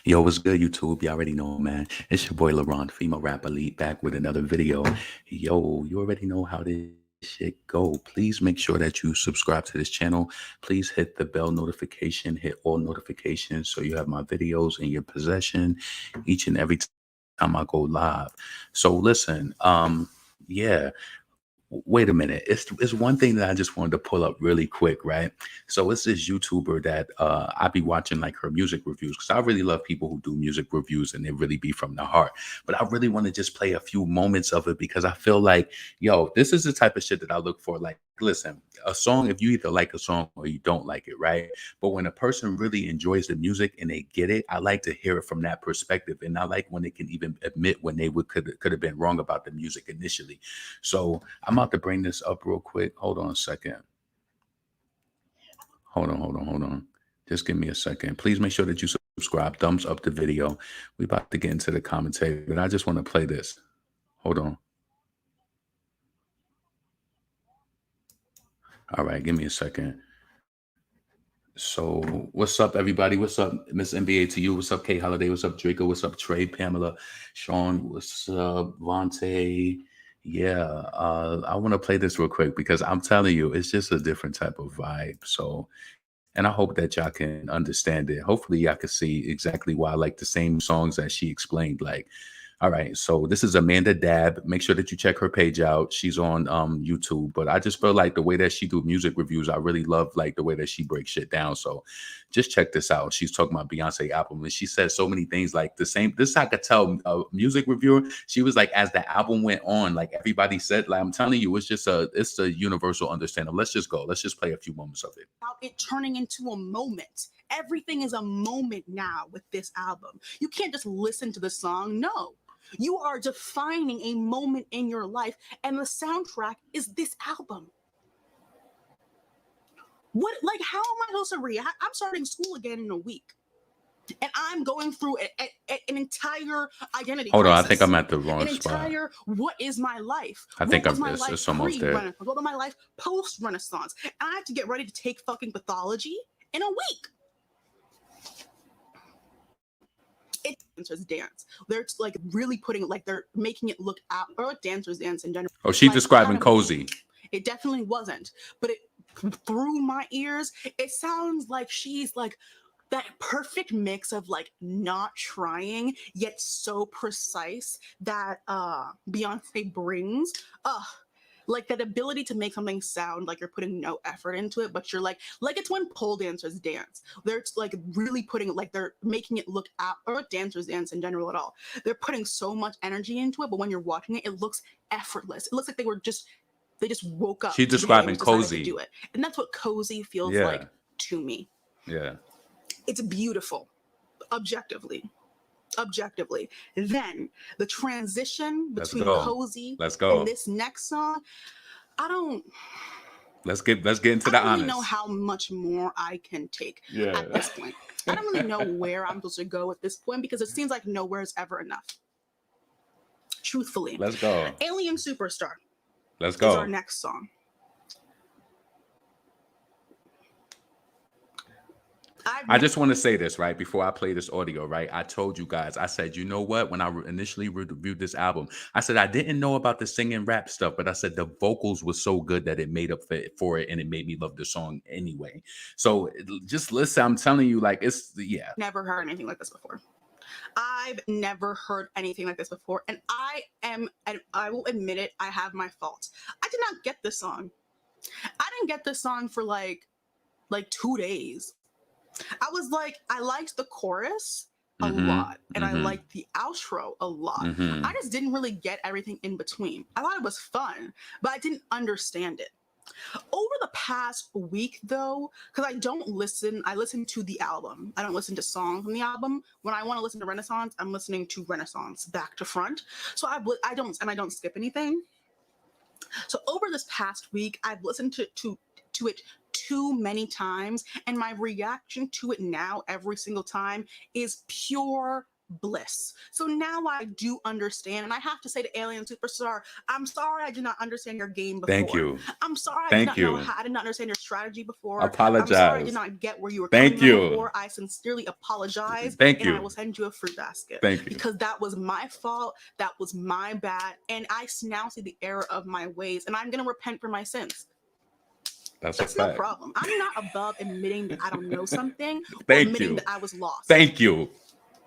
Yo, what's good, YouTube? You already know, man. It's your boy LaRon, female rap elite, back with another video. Yo, you already know how this shit go. Please make sure that you subscribe to this channel. Please hit the bell notification, hit all notifications so you have my videos in your possession each and every time I go live. So listen, yeah, wait a minute. It's one thing that I just wanted to pull up really quick, right? So it's this YouTuber that I be watching like her music reviews because I really love people who do music reviews and they really be from the heart. But I really want to just play a few moments of it because I feel like, yo, this is the type of shit that I look for. Like, listen, a song, if you either like a song or you don't like it, right? But when a person really enjoys the music and they get it, I like to hear it from that perspective. And I like when they can even admit when they would could have been wrong about the music initially. So I'm about to bring this up real quick. Hold on a second. Hold on. Just give me a second. Please make sure that you subscribe, thumbs up the video. We about to get into the commentary, but I just want to play this. Hold on. All right, give me a second. So, what's up, everybody? What's up, Miss NBA to you? What's up, K Holiday? What's up, Draco? What's up, Trey, Pamela, Sean? What's up, Vontae? Yeah, I want to play this real quick because I'm telling you, it's just a different type of vibe. So, and I hope that y'all can understand it. Hopefully, y'all can see exactly why I like the same songs that she explained. Like, all right, so this is Amanda Dab. Make sure that you check her page out. She's on YouTube. But I just feel like the way that she do music reviews, I really love like the way that she breaks shit down. So just check this out. She's talking about Beyonce album, and she said so many things like the same. This I could tell a music reviewer. She was like, as the album went on, like everybody said, like I'm telling you, it's a universal understanding. Let's just go. Let's just play a few moments of it. About it turning into a moment. Everything is a moment now with this album. You can't just listen to the song. No. You are defining a moment in your life, and the soundtrack is this album. What, like, how am I supposed to react? I'm starting school again in a week, and I'm going through an entire identity Hold on, crisis. I think I'm at the wrong an spot. entire, what is my life? I think what was I'm my this. life It's almost there. pre-Renaissance? What was my life post-Renaissance? And I have to get ready to take fucking pathology in a week. It's dancers dance. They're like really putting like they're making it look out, or like dancers dance in general. Oh, she's like, describing cozy. It definitely wasn't, but it through my ears, it sounds like she's like that perfect mix of like not trying yet so precise that Beyonce brings. Like that ability to make something sound like you're putting no effort into it, but you're like it's when pole dancers dance. They're like really putting like they're making it look out, or like dancers dance in general at all. They're putting so much energy into it, but when you're watching it, it looks effortless. It looks like they just woke up. She's describing cozy. To do it, and that's what cozy feels like to me. Yeah, it's beautiful, objectively. Then the transition between cozy and this next song, I don't. Let's get into the honest. I don't really know how much more I can take at this point. I don't really know where I'm supposed to go at this point because it seems like nowhere is ever enough. Truthfully, let's go. Alien Superstar. Let's go. Is our next song. I just want to say this, right, before I play this audio, right? I told you guys, I said, you know what? When I initially reviewed this album, I said, I didn't know about the singing rap stuff, but I said the vocals were so good that it made up for it and it made me love the song anyway. So just listen, I'm telling you, like, Never heard anything like this before. I've never heard anything like this before. And I will admit it, I have my faults. I did not get this song. I didn't get this song for like 2 days. I was like, I liked the chorus a lot, and I liked the outro a lot. I just didn't really get everything in between. I thought it was fun, but I didn't understand it. Over the past week, though, because I listen to the album. I don't listen to songs from the album. When I want to listen to Renaissance, I'm listening to Renaissance back to front. So I don't skip anything. So over this past week, I've listened to it too many times, and my reaction to it now every single time is pure bliss. So now I do understand. And I have to say to Alien Superstar, I'm sorry I did not understand your game Thank before. you. I'm sorry I did Thank not know you. how, I did not understand your strategy before. I'm sorry I did Apologize. not get where you were coming Thank from you. before. I sincerely apologize. Thank And I you. will send you a fruit basket. Thank you. Because that was my fault. That was my bad. And I now see the error of my ways. And I'm going to repent for my sins. That's no problem. I'm not above admitting that I don't know something or Thank admitting you. that I was lost. Thank you.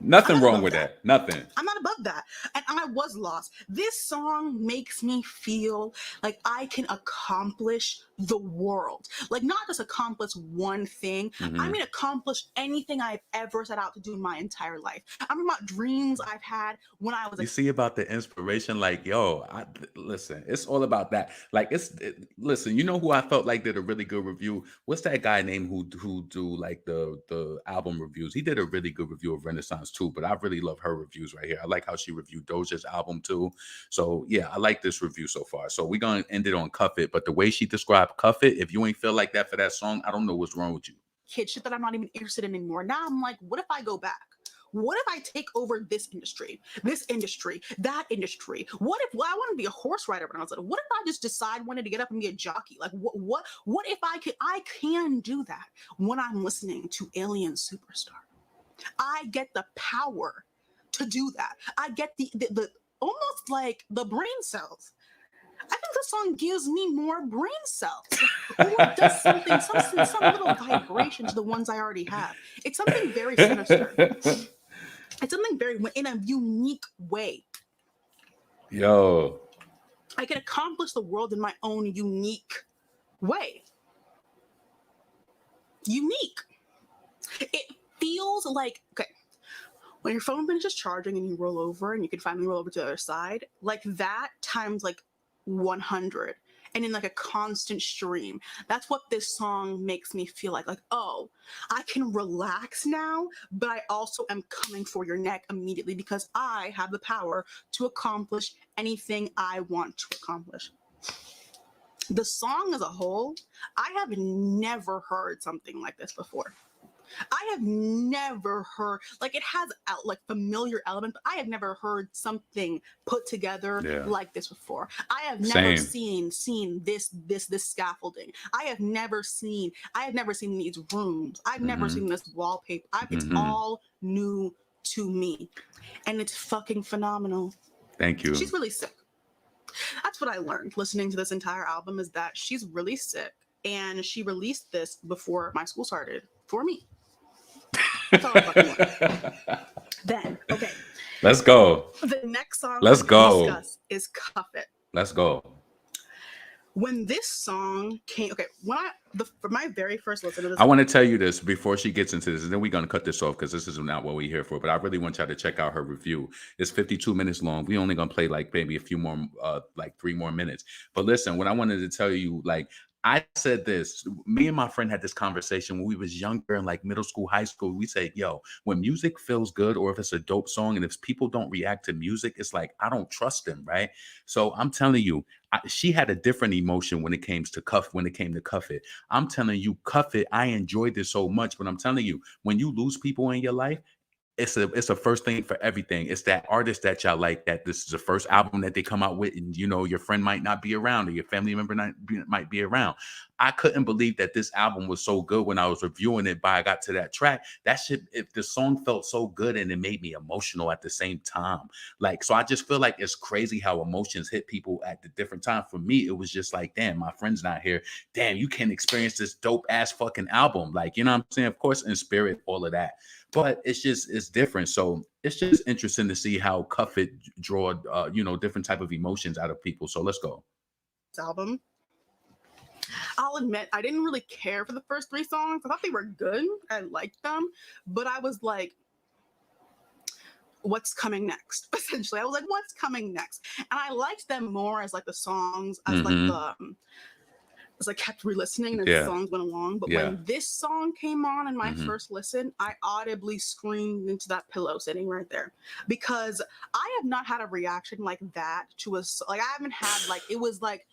Nothing not wrong above with that. Nothing. I'm not above that. And I was lost. This song makes me feel like I can accomplish the world. Like, not just accomplish one thing. I mean, accomplish anything I've ever set out to do in my entire life. I'm talking about dreams I've had when I was You see about the inspiration, like, yo, listen, it's all about that. Like, listen, you know who I felt like did a really good review? What's that guy named who do like the album reviews? He did a really good review of Renaissance too, but I really love her reviews right here. I like how she reviewed Doja's album too. So yeah, I like this review so far. So we're gonna end it on Cuff It, but the way she described Cuff It, if you ain't feel like that for that song, I don't know what's wrong with you. Kid shit that I'm not even interested in anymore. Now I'm like, what if I go back? What if I take over this industry, that industry? What if I wanted to be a horse rider when I was little? What if I just decide wanted to get up and be a jockey? Like, what if I could? I can do that when I'm listening to Alien Superstar. I get the power to do that. I get the almost like the brain cells. I think the song gives me more brain cells, or does something, some little vibration to the ones I already have. It's something very sinister. It's something very in a unique way. Yo, I can accomplish the world in my own unique way. Unique. It feels like, okay, when your phone finishes charging and you roll over and you can finally roll over to the other side, like that times like 100 and in like a constant stream. That's what this song makes me feel like, oh, I can relax now, but I also am coming for your neck immediately because I have the power to accomplish anything I want to accomplish. The song as a whole, I have never heard something like this before. I have never heard, like, it has like familiar elements, but I have never heard something put together like this before. I have never seen this scaffolding. I have never seen these rooms. I've never seen this wallpaper. It's all new to me, and it's fucking phenomenal. Thank you. She's really sick. That's what I learned listening to this entire album, is that she's really sick, and she released this before my school started for me. That's all I fucking learned. Then, okay. Let's go. The next song Let's go. Discuss is Cuff It. Let's go. When this song came, okay, for my very first listen to this, I want to tell you this before she gets into this, and then we're going to cut this off because this is not what we're here for. But I really want y'all to check out her review. It's 52 minutes long. We only going to play like maybe a few more, like 3 more minutes. But listen, what I wanted to tell you, like, I said this, me and my friend had this conversation when we was younger in like middle school, high school. We said, yo, when music feels good, or if it's a dope song, and if people don't react to music, it's like, I don't trust them. Right. So I'm telling you, she had a different emotion when it came to Cuff It. I'm telling you, Cuff It, I enjoyed this so much, but I'm telling you, when you lose people in your life, it's a first thing for everything. It's that artist that y'all like, that this is the first album that they come out with, and you know your friend might not be around, or your family member might be around. I couldn't believe that this album was so good when I was reviewing it. I got to that track, that shit, if the song felt so good and it made me emotional at the same time. Like, so I just feel like it's crazy how emotions hit people at the different time. For me, it was just like, damn, my friend's not here. Damn, you can experience this dope ass fucking album. Like, you know what I'm saying? Of course, in spirit, all of that. But it's different. So it's just interesting to see how Cuff It draw, different type of emotions out of people. So let's go. This album, I'll admit, I didn't really care for the first 3 songs. I thought they were good. I liked them. But I was like, what's coming next? Essentially, I was like, what's coming next? And I liked them more as like the songs, as like the... as I kept re-listening as the songs went along. But when this song came on in my first listen, I audibly screamed into that pillow sitting right there, because I have not had a reaction like that to I haven't had like, it was like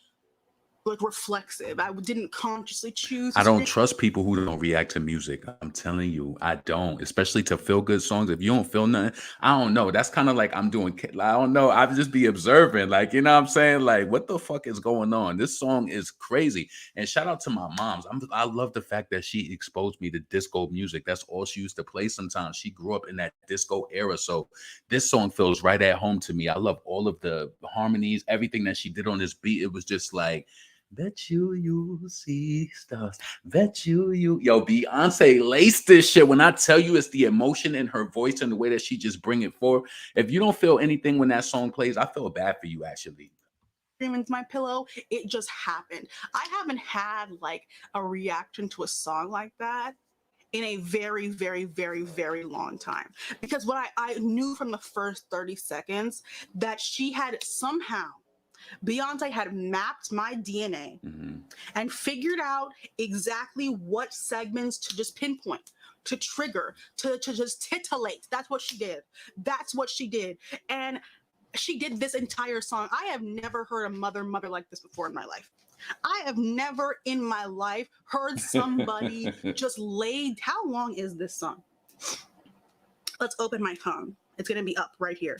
like reflexive. I didn't consciously choose to I don't scream. trust people who don't react to music. I'm telling you, I don't, especially to feel good songs. If you don't feel nothing, I don't know. That's kind of like I'm doing, I don't know. I just be observing, like, you know what I'm saying? Like, what the fuck is going on? This song is crazy. And shout out to my moms. I love the fact that she exposed me to disco music. That's all she used to play sometimes. She grew up in that disco era. So this song feels right at home to me. I love all of the harmonies, everything that she did on this beat. It was just like, bet you see stars. Bet you. Yo, Beyonce laced this shit. When I tell you it's the emotion in her voice and the way that she just bring it forward. If you don't feel anything when that song plays, I feel bad for you, actually. Into my pillow. It just happened. I haven't had like a reaction to a song like that in a very, very, very, very long time. Because what I knew from the first 30 seconds that she had somehow, Beyonce had mapped my DNA and figured out exactly what segments to just pinpoint, to trigger, to just titillate. That's what she did. That's what she did. And she did this entire song. I have never heard a mother like this before in my life. I have never in my life heard somebody just laid. How long is this song? Let's open my phone. It's going to be up right here.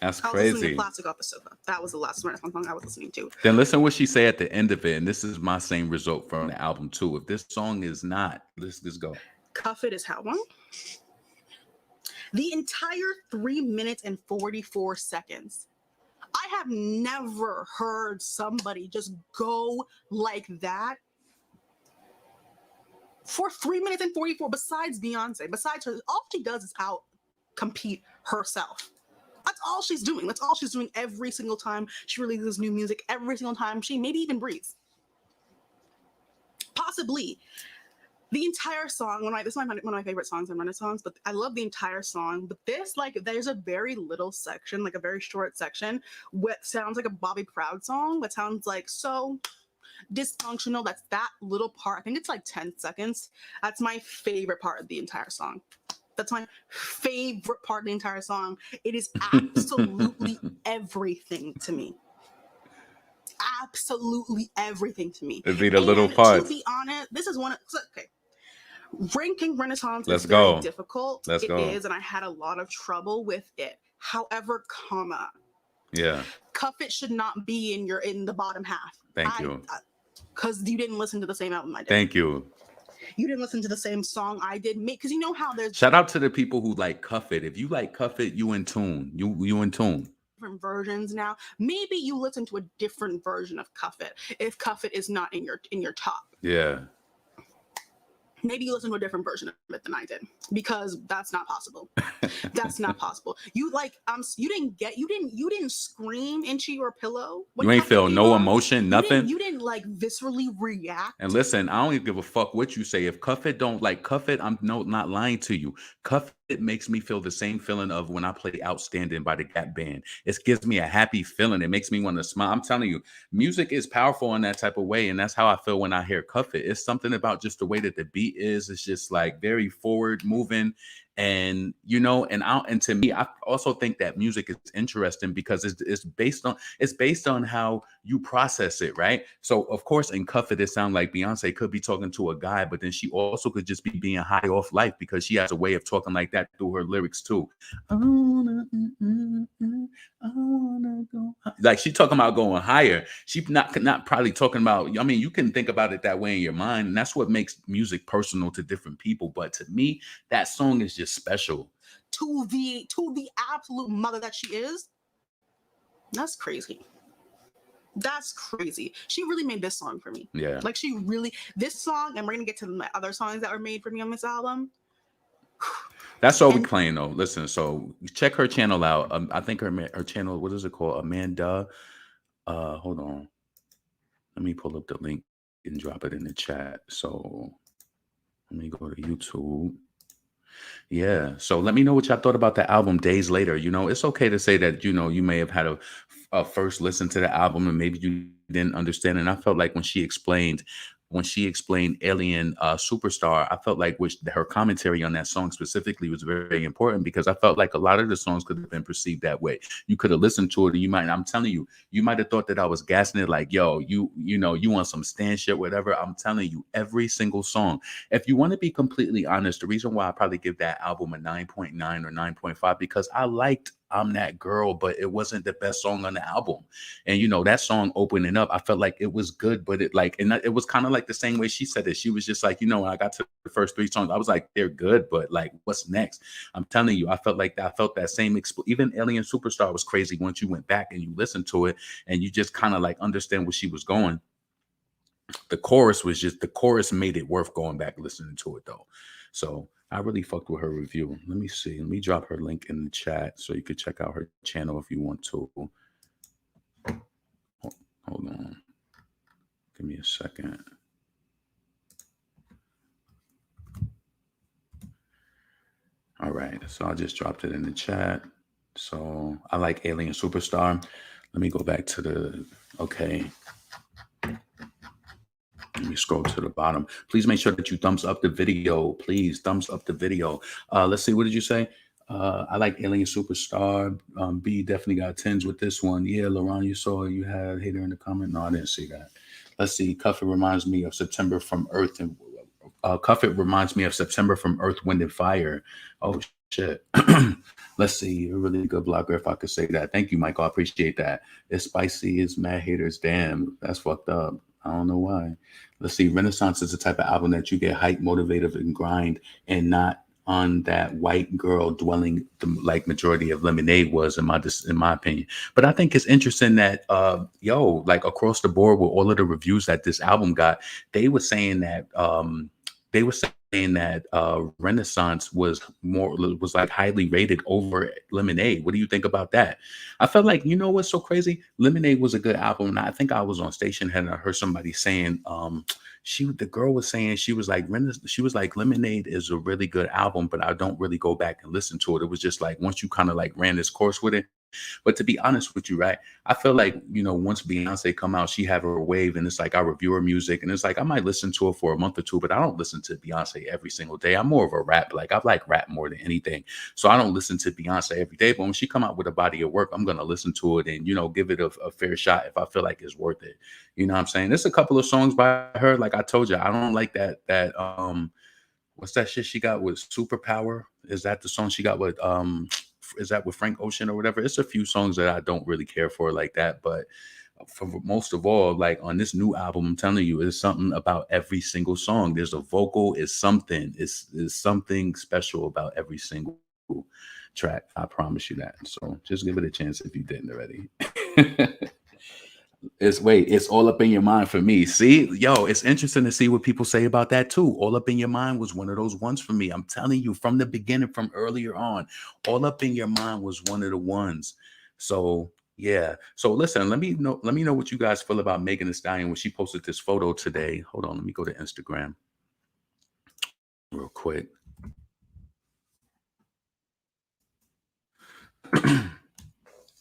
That's I was listening crazy. to Plastic Off the Sofa. That was the last song I was listening to. Then listen what she say at the end of it. And this is my same result from the album too. If this song is not, let's go. Cuff It is how long? The entire 3 minutes and 44 seconds. I have never heard somebody just go like that for 3 minutes and 44, besides Beyonce. Besides her, all she does is out compete herself. That's all she's doing. That's all she's doing every single time she releases new music, every single time she maybe even breathes. Possibly. The entire song, this is one of my favorite songs in Renaissance, but I love the entire song. But this, like, there's a very little section, like a very short section, what sounds like a Bobby Proud song, that sounds like so dysfunctional. That's that little part. I think it's like 10 seconds. That's my favorite part of the entire song. That's my favorite part of the entire song. It is absolutely everything to me. Absolutely everything to me. It'd be the little parts. To be honest, this is one of, okay. Ranking Renaissance Let's is very go. difficult. Let's go. It is, and I had a lot of trouble with it. However, yeah, Cuff It should not be in the bottom half. Thank you. Because you didn't listen to the same album I did. Thank you. You didn't listen to the same song I did. Because you know how there's shout out to the people who like Cuff It. If you like Cuff It, you in tune. You in tune. Different versions now. Maybe you listen to a different version of Cuff It if Cuff It is not in your top. Yeah. Maybe you listen to a different version of it than I did, because that's not possible. That's not possible. You didn't scream into your pillow. You ain't feel no emotion, nothing. You didn't like viscerally react. And listen, I don't even give a fuck what you say. If Cuff It don't like Cuff It, I'm not lying to you. Cuff It makes me feel the same feeling of when I play Outstanding by the Gap Band. It gives me a happy feeling. It makes me want to smile. I'm telling you, music is powerful in that type of way. And that's how I feel when I hear Cuff It. It's something about just the way that the beat is. It's just like very forward moving. And and to me, I also think that music is interesting because it's based on how you process it, right? So of course in Cuff It, it sounds like Beyonce could be talking to a guy, but then she also could just be being high off life, because she has a way of talking like that through her lyrics too. I wanna go high. Like she talking about going higher. She not probably talking about. I mean, you can think about it that way in your mind, and that's what makes music personal to different people. But to me, that song is just special. To the absolute mother that she is. That's crazy. That's crazy. She really made this song for me. Yeah. Like this song, and we're gonna get to my other songs that were made for me on this album. That's all we playing though. Listen, so check her channel out. I think her channel, what is it called? Amanda. Hold on. Let me pull up the link and drop it in the chat. So let me go to YouTube. Yeah. So let me know what y'all thought about the album days later. It's okay to say that, you may have had a first listen to the album and maybe you didn't understand. And I felt like when she explained when she explained Alien Superstar, I felt like her commentary on that song specifically was very important, because I felt like a lot of the songs could have been perceived that way. You could have listened to it and I'm telling you, you might have thought that I was gassing it like, yo, you want some Stan shit, whatever. I'm telling you, every single song. If you want to be completely honest, the reason why I probably give that album a 9.9 or 9.5, because I liked I'm That Girl, but it wasn't the best song on the album. And that song opening up, I felt like it was good, but it was kind of like the same way she said it. She was just like, when I got to the first three songs, I was like, they're good, but like, what's next? I'm telling you, I felt like that. I felt that same. Even Alien Superstar was crazy once you went back and you listened to it, and you just kind of like understand where she was going. The chorus made it worth going back listening to it though. So I really fucked with her review. Let me see. Let me drop her link in the chat so you could check out her channel if you want to. Hold on. Give me a second. All right. So I just dropped it in the chat. So I like Alien Superstar. Let me go back to okay. Let me scroll to the bottom. Please make sure that you thumbs up the video. Please thumbs up the video. Let's see. What did you say? I like Alien Superstar. B definitely got 10s with this one. Yeah, Laurent, you saw you had hater in the comment. No, I didn't see that. Let's see. Cuff It reminds me of September from Earth and Cuff It reminds me of September from Earth, Wind and Fire. Oh shit. Let's see. You're a really good blogger, if I could say that. Thank you, Michael. I appreciate that. It's spicy. It's mad haters. Damn, that's fucked up. I don't know why. Let's see. Renaissance is the type of album that you get hype, motivated, and grind, and not on that white girl dwelling like majority of Lemonade was, in my opinion. But I think it's interesting that like across the board with all of the reviews that this album got, they were saying that Renaissance was like highly rated over Lemonade. What do you think about that? I felt like, what's so crazy? Lemonade was a good album, and I think I was on Station Head and I heard somebody saying the girl was saying she was like Lemonade is a really good album, but I don't really go back and listen to it. It was just like once you kind of like ran this course with it. But to be honest with you, right, I feel like, once Beyonce come out, she have her wave, and it's like I review her music, and it's like I might listen to it for a month or two, but I don't listen to Beyonce every single day. I'm more of a rap, like I like rap more than anything. So I don't listen to Beyonce every day, but when she come out with a body of work, I'm going to listen to it and, give it a fair shot if I feel like it's worth it. You know what I'm saying? There's a couple of songs by her. Like I told you, I don't like that what's that shit she got with Superpower? Is that the song she got with is that with Frank Ocean or whatever? It's a few songs that I don't really care for like that, but for most of all, like on this new album, I'm telling you, it's something about every single song. There's a vocal, it's something, it's something special about every single track. I promise you that. So just give it a chance if you didn't already. It's All Up in Your Mind for me. See, yo, it's interesting to see what people say about that too. All Up in Your Mind was one of those ones for me. I'm telling you, from the beginning, from earlier on, All Up in Your Mind was one of the ones. So yeah. So listen, let me know what you guys feel about Megan Thee Stallion when she posted this photo today. Hold on, let me go to Instagram real quick.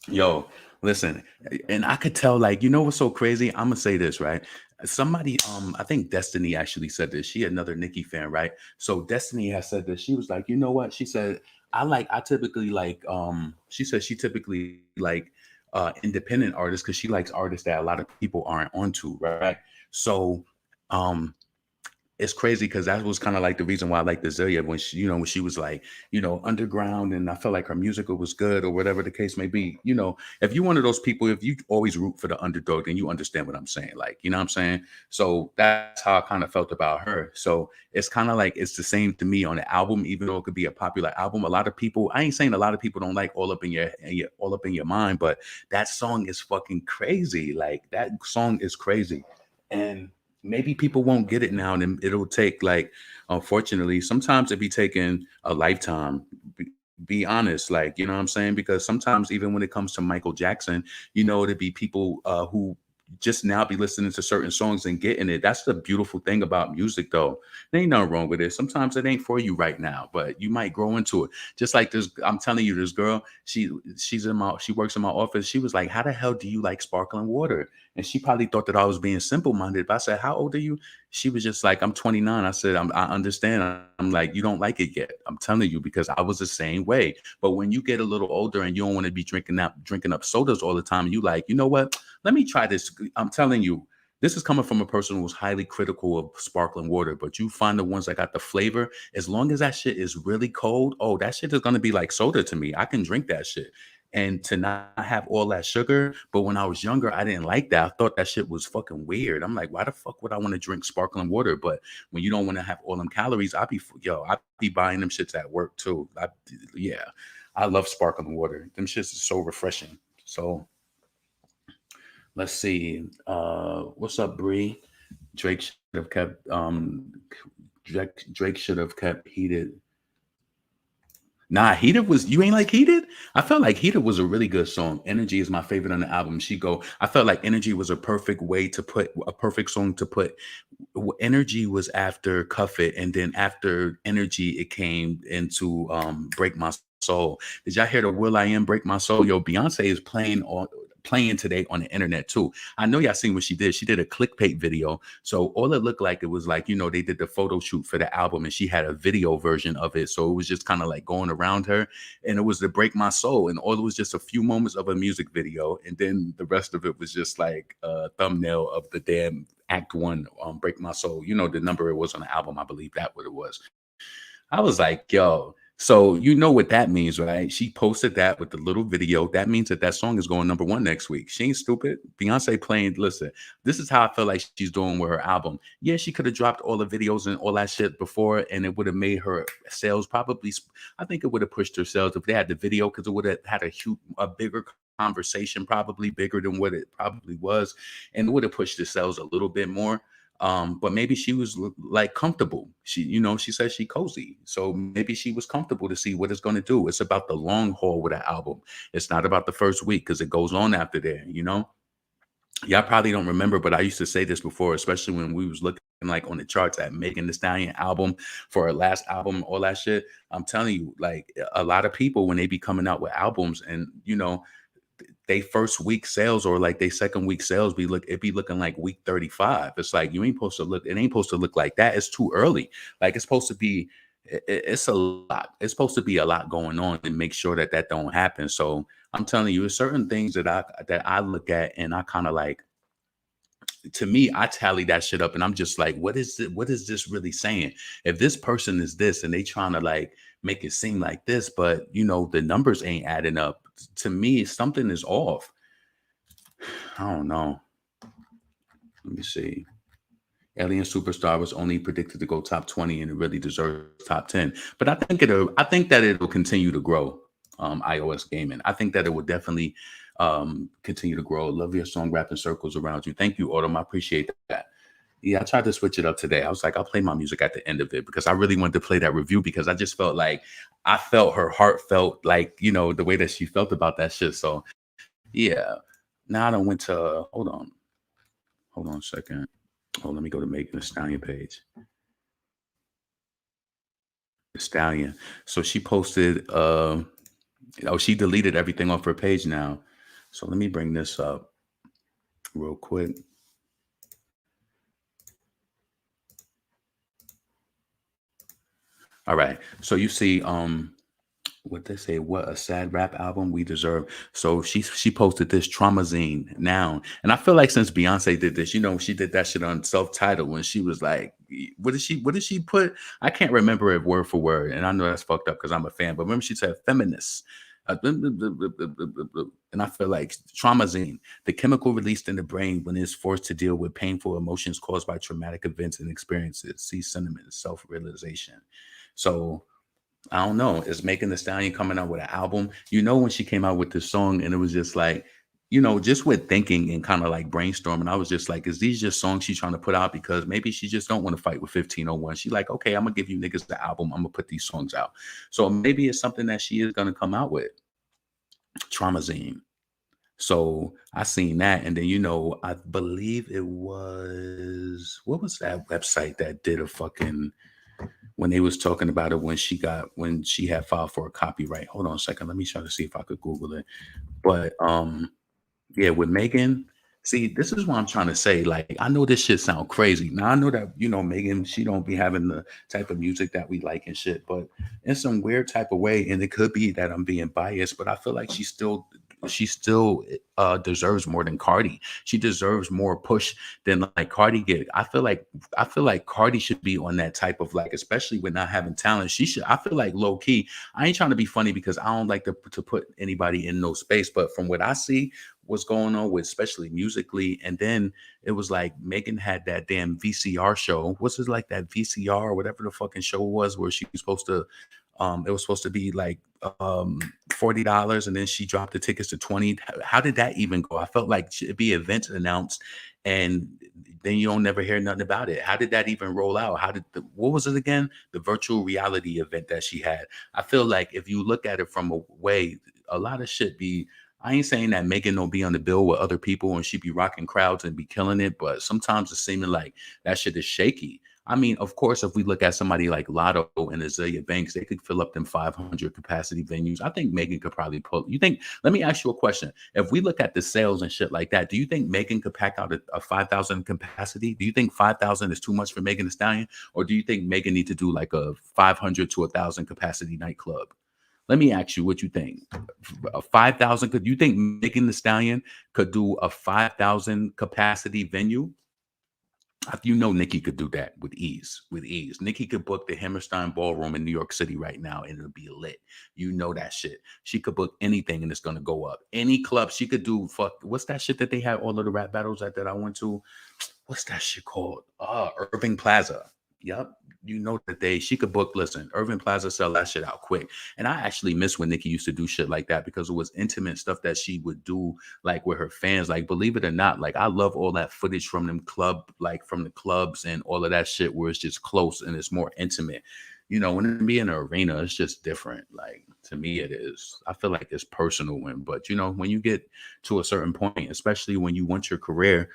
Yo, listen, and I could tell, like, what's so crazy? I'm gonna say this, right? Somebody, I think Destiny actually said this. She another Nicki fan, right? So Destiny has said this. She was like, you know what? She said, I typically like, she said she typically like independent artists because she likes artists that a lot of people aren't onto, right? So it's crazy because that was kind of like the reason why I liked Azalea when she was like, underground, and I felt like her music was good or whatever the case may be. If you're one of those people, if you always root for the underdog, then you understand what I'm saying. Like, you know what I'm saying? So that's how I kind of felt about her. So it's kind of like it's the same to me on the album, even though it could be a popular album. A lot of people, I ain't saying a lot of people don't like All Up in Your Mind, but that song is fucking crazy. Like that song is crazy. And maybe people won't get it now, and it'll take, like, unfortunately, sometimes it be taking a lifetime. Be honest, like, you know what I'm saying? Because sometimes even when it comes to Michael Jackson, it'd be people who just now be listening to certain songs and getting it. That's the beautiful thing about music, though. There ain't nothing wrong with it. Sometimes it ain't for you right now, but you might grow into it. Just like this, I'm telling you, this girl, she works in my office. She was like, "How the hell do you like sparkling water?" And she probably thought that I was being simple minded. But I said, "How old are you?" She was just like, "I'm 29." I said, I understand." I'm like, "You don't like it yet." I'm telling you, because I was the same way. But when you get a little older and you don't want to be drinking up sodas all the time, you like, you know what? Let me try this. I'm telling you, this is coming from a person who was highly critical of sparkling water. But you find the ones that got the flavor, as long as that shit is really cold, oh, that shit is gonna be like soda to me. I can drink that shit. And to not have all that sugar, but when I was younger, I didn't like that. I thought that shit was fucking weird. I'm like, why the fuck would I want to drink sparkling water? But when you don't want to have all them calories, I be buying them shits at work too. Yeah, I love sparkling water. Them shits is so refreshing. So let's see. What's up, Bree? Drake should have kept Drake should have kept heated. Nah, Heated was, you ain't like Heated? I felt like Heated was a really good song. Energy is my favorite on the album. I felt like Energy was a perfect way to put a perfect song to put. Energy was after Cuff It, and then after Energy, it came into Break My Soul. Did y'all hear the Will I Am Break My Soul? Yo, Beyonce is playing today on the internet too. I know y'all seen what she did. She did a clickbait video. So all it looked like, it was like, they did the photo shoot for the album and she had a video version of it. So it was just kind of like going around her, and it was to Break My Soul. And all it was just a few moments of a music video. And then the rest of it was just like a thumbnail of the damn Act One, Break My Soul. The number it was on the album. I believe that what it was. I was like, yo, so you know what that means, right? She posted that with the little video. That means that song is going number one next week. She ain't stupid. Beyonce playing, listen, this is how I feel like she's doing with her album. Yeah, she could have dropped all the videos and all that shit before, and it would have made her sales probably, I think it would have pushed her sales if they had the video, because it would have had a bigger conversation, probably bigger than what it probably was, and it would have pushed the sales a little bit more. But maybe she was like comfortable. She said she cozy. So maybe she was comfortable to see what it's going to do. It's about the long haul with an album. It's not about the first week, because it goes on after there. Y'all probably don't remember, but I used to say this before, especially when we was looking like on the charts at Megan Thee Stallion album for her last album, all that shit. I'm telling you, like a lot of people, when they be coming out with albums, and they first week sales or like they second week sales it be looking like week 35. It's like, you ain't supposed to look, it ain't supposed to look like that. It's too early. Like it's supposed to be, it's a lot. It's supposed to be a lot going on, and make sure that don't happen. So I'm telling you, there's certain things that I look at, and I kind of like, to me, I tally that shit up, and I'm just like, what is this really saying? If this person is this and they trying to like make it seem like this, but the numbers ain't adding up, to me, something is off. I don't know. Let me see. Alien Superstar was only predicted to go top 20, and it really deserves top 10. But I think that it'll continue to grow. iOS gaming. I think that it will definitely continue to grow. Love your song, Rapping Circles Around You. Thank you, Autumn. I appreciate that. Yeah, I tried to switch it up today. I was like, I'll play my music at the end of it, because I really wanted to play that review, because I just felt like I felt her heart felt like, the way that she felt about that shit. So yeah. Now I don't went to hold on a second. Oh, let me go to Megan Thee Stallion page. The Stallion. So she posted she deleted everything off her page now. So let me bring this up real quick. All right. So you see, what they say, what a sad rap album we deserve. So she posted this Traumazine now. And I feel like since Beyonce did this, she did that shit on self-titled, when she was like, what did she put? I can't remember it word for word. And I know that's fucked up because I'm a fan, but remember she said feminist. And I feel like Traumazine, the chemical released in the brain when it's forced to deal with painful emotions caused by traumatic events and experiences. See sentiment, self-realization. So I don't know. Is Megan Thee Stallion coming out with an album? When she came out with this song, and it was just like, just with thinking and kind of like brainstorming, I was just like, is these just songs she's trying to put out because maybe she just don't want to fight with 1501? She like, okay, I'm gonna give you niggas the album. I'm gonna put these songs out. So maybe it's something that she is gonna come out with. Traumazine. So I seen that, and then I believe it was, what was that website that did a fucking, when they was talking about it, when she had filed for a copyright. Hold on a second. Let me try to see if I could Google it. But yeah, with Megan, See, this is what I'm trying to say. Like, I know this shit sound crazy. Now I know that Megan, she don't be having the type of music that we like and shit, but in some weird type of way, and it could be that I'm being biased, but I feel like she still deserves more than Cardi. She deserves more push than like Cardi get. I feel like Cardi should be on that type of like, especially with not having talent. She should. I feel like low key. I ain't trying to be funny because I don't like to put anybody in no space, but from what I see what's going on with especially musically. And then it was like Megan had that damn VCR show. What's it like that VCR or whatever the fucking show was where she was supposed to it was supposed to be like $40 and then she dropped the tickets to 20. How did that even go? I felt like it'd be events announced and then you don't never hear nothing about it. How did that even roll out? What was it again? The virtual reality event that she had. I feel like if you look at it from a way, a lot of shit be I ain't saying that Megan don't be on the bill with other people and she be rocking crowds and be killing it, but sometimes it's seeming like that shit is shaky. I mean, of course, if we look at somebody like Lotto and Azalea Banks, they could fill up them 500 capacity venues. I think Megan could probably pull. You think? Let me ask you a question. If we look at the sales and shit like that, do you think Megan could pack out a 5,000 capacity? Do you think 5,000 is too much for Megan Thee Stallion, or do you think Megan need to do like a 500 to 1,000 capacity nightclub? Let me ask you what you think. A 5,000, could you think Megan Thee Stallion could do a 5,000 capacity venue? You know Nikki could do that with ease, with ease. Nikki could book the Hammerstein Ballroom in New York City right now and it'll be lit. You know that shit. She could book anything and it's gonna go up. Any club she could do. Fuck, what's that shit that they had all of the rap battles at that I went to? What's that shit called? Irving Plaza. Yep. You know that she could book, listen, Irving Plaza sell that shit out quick. And I actually miss when Nikki used to do shit like that because it was intimate stuff that she would do like with her fans. Like, believe it or not, like I love all that footage from them like from the clubs and all of that shit where it's just close and it's more intimate. When it be in an arena, it's just different. Like to me, it is. I feel like it's personal but when you get to a certain point, especially when you want your career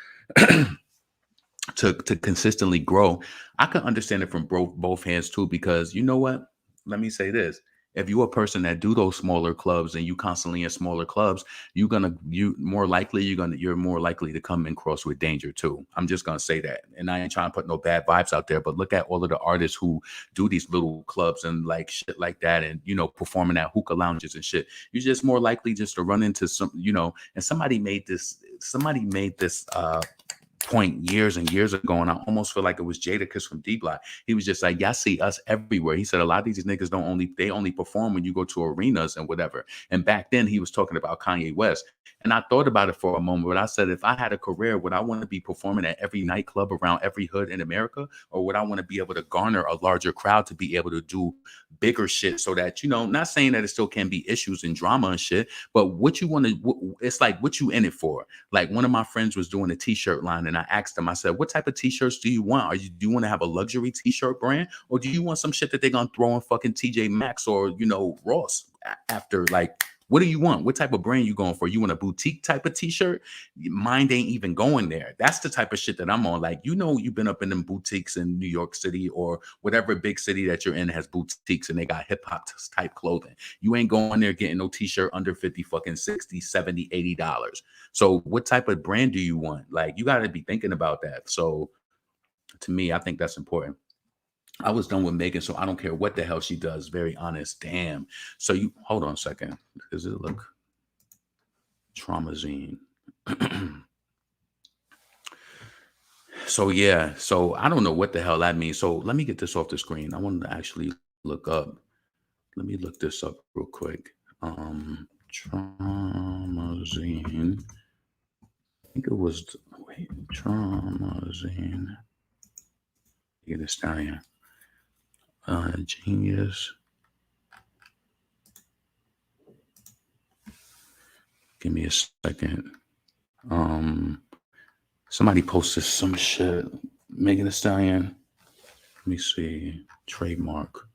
to consistently grow, I can understand it from both hands too. Because you know what? Let me say this: if you're a person that do those smaller clubs and you constantly in smaller clubs, you're more likely to come and cross with danger too. I'm just gonna say that, and I ain't trying to put no bad vibes out there, but look at all of the artists who do these little clubs and like shit like that, and performing at hookah lounges and shit. You're just more likely just to run into some. And somebody made this. Point years and years ago, and I almost feel like it was Jadakiss from D Block. He was just like, "Y'all see us everywhere." He said a lot of these niggas they only perform when you go to arenas and whatever. And back then he was talking about Kanye West. And I thought about it for a moment, but I said, if I had a career, would I want to be performing at every nightclub around every hood in America? Or would I want to be able to garner a larger crowd to be able to do bigger shit so that, not saying that it still can be issues and drama and shit, but what you want to, it's like what you in it for. Like one of my friends was doing a t-shirt line and I asked him, I said, what type of t-shirts do you want? Do you want to have a luxury t-shirt brand or do you want some shit that they're going to throw in fucking TJ Maxx or, Ross after like, what do you want? What type of brand you going for? You want a boutique type of t-shirt? Mind ain't even going there. That's the type of shit that I'm on. Like, you've been up in them boutiques in New York City or whatever big city that you're in has boutiques and they got hip hop type clothing. You ain't going there getting no t-shirt under 50, fucking 60, 70, $80. So what type of brand do you want? Like, you got to be thinking about that. So to me, I think that's important. I was done with Megan, so I don't care what the hell she does. Very honest. Damn. So you hold on a second. Does it look Traumazine? So yeah. So I don't know what the hell that means. So let me get this off the screen. I wanted to actually look up. Let me look this up real quick. Traumazine. I think it was Traumazine. Get a Stallion. Genius. Give me a second. Somebody posted some shit. Megan Thee Stallion. Let me see. Trademark.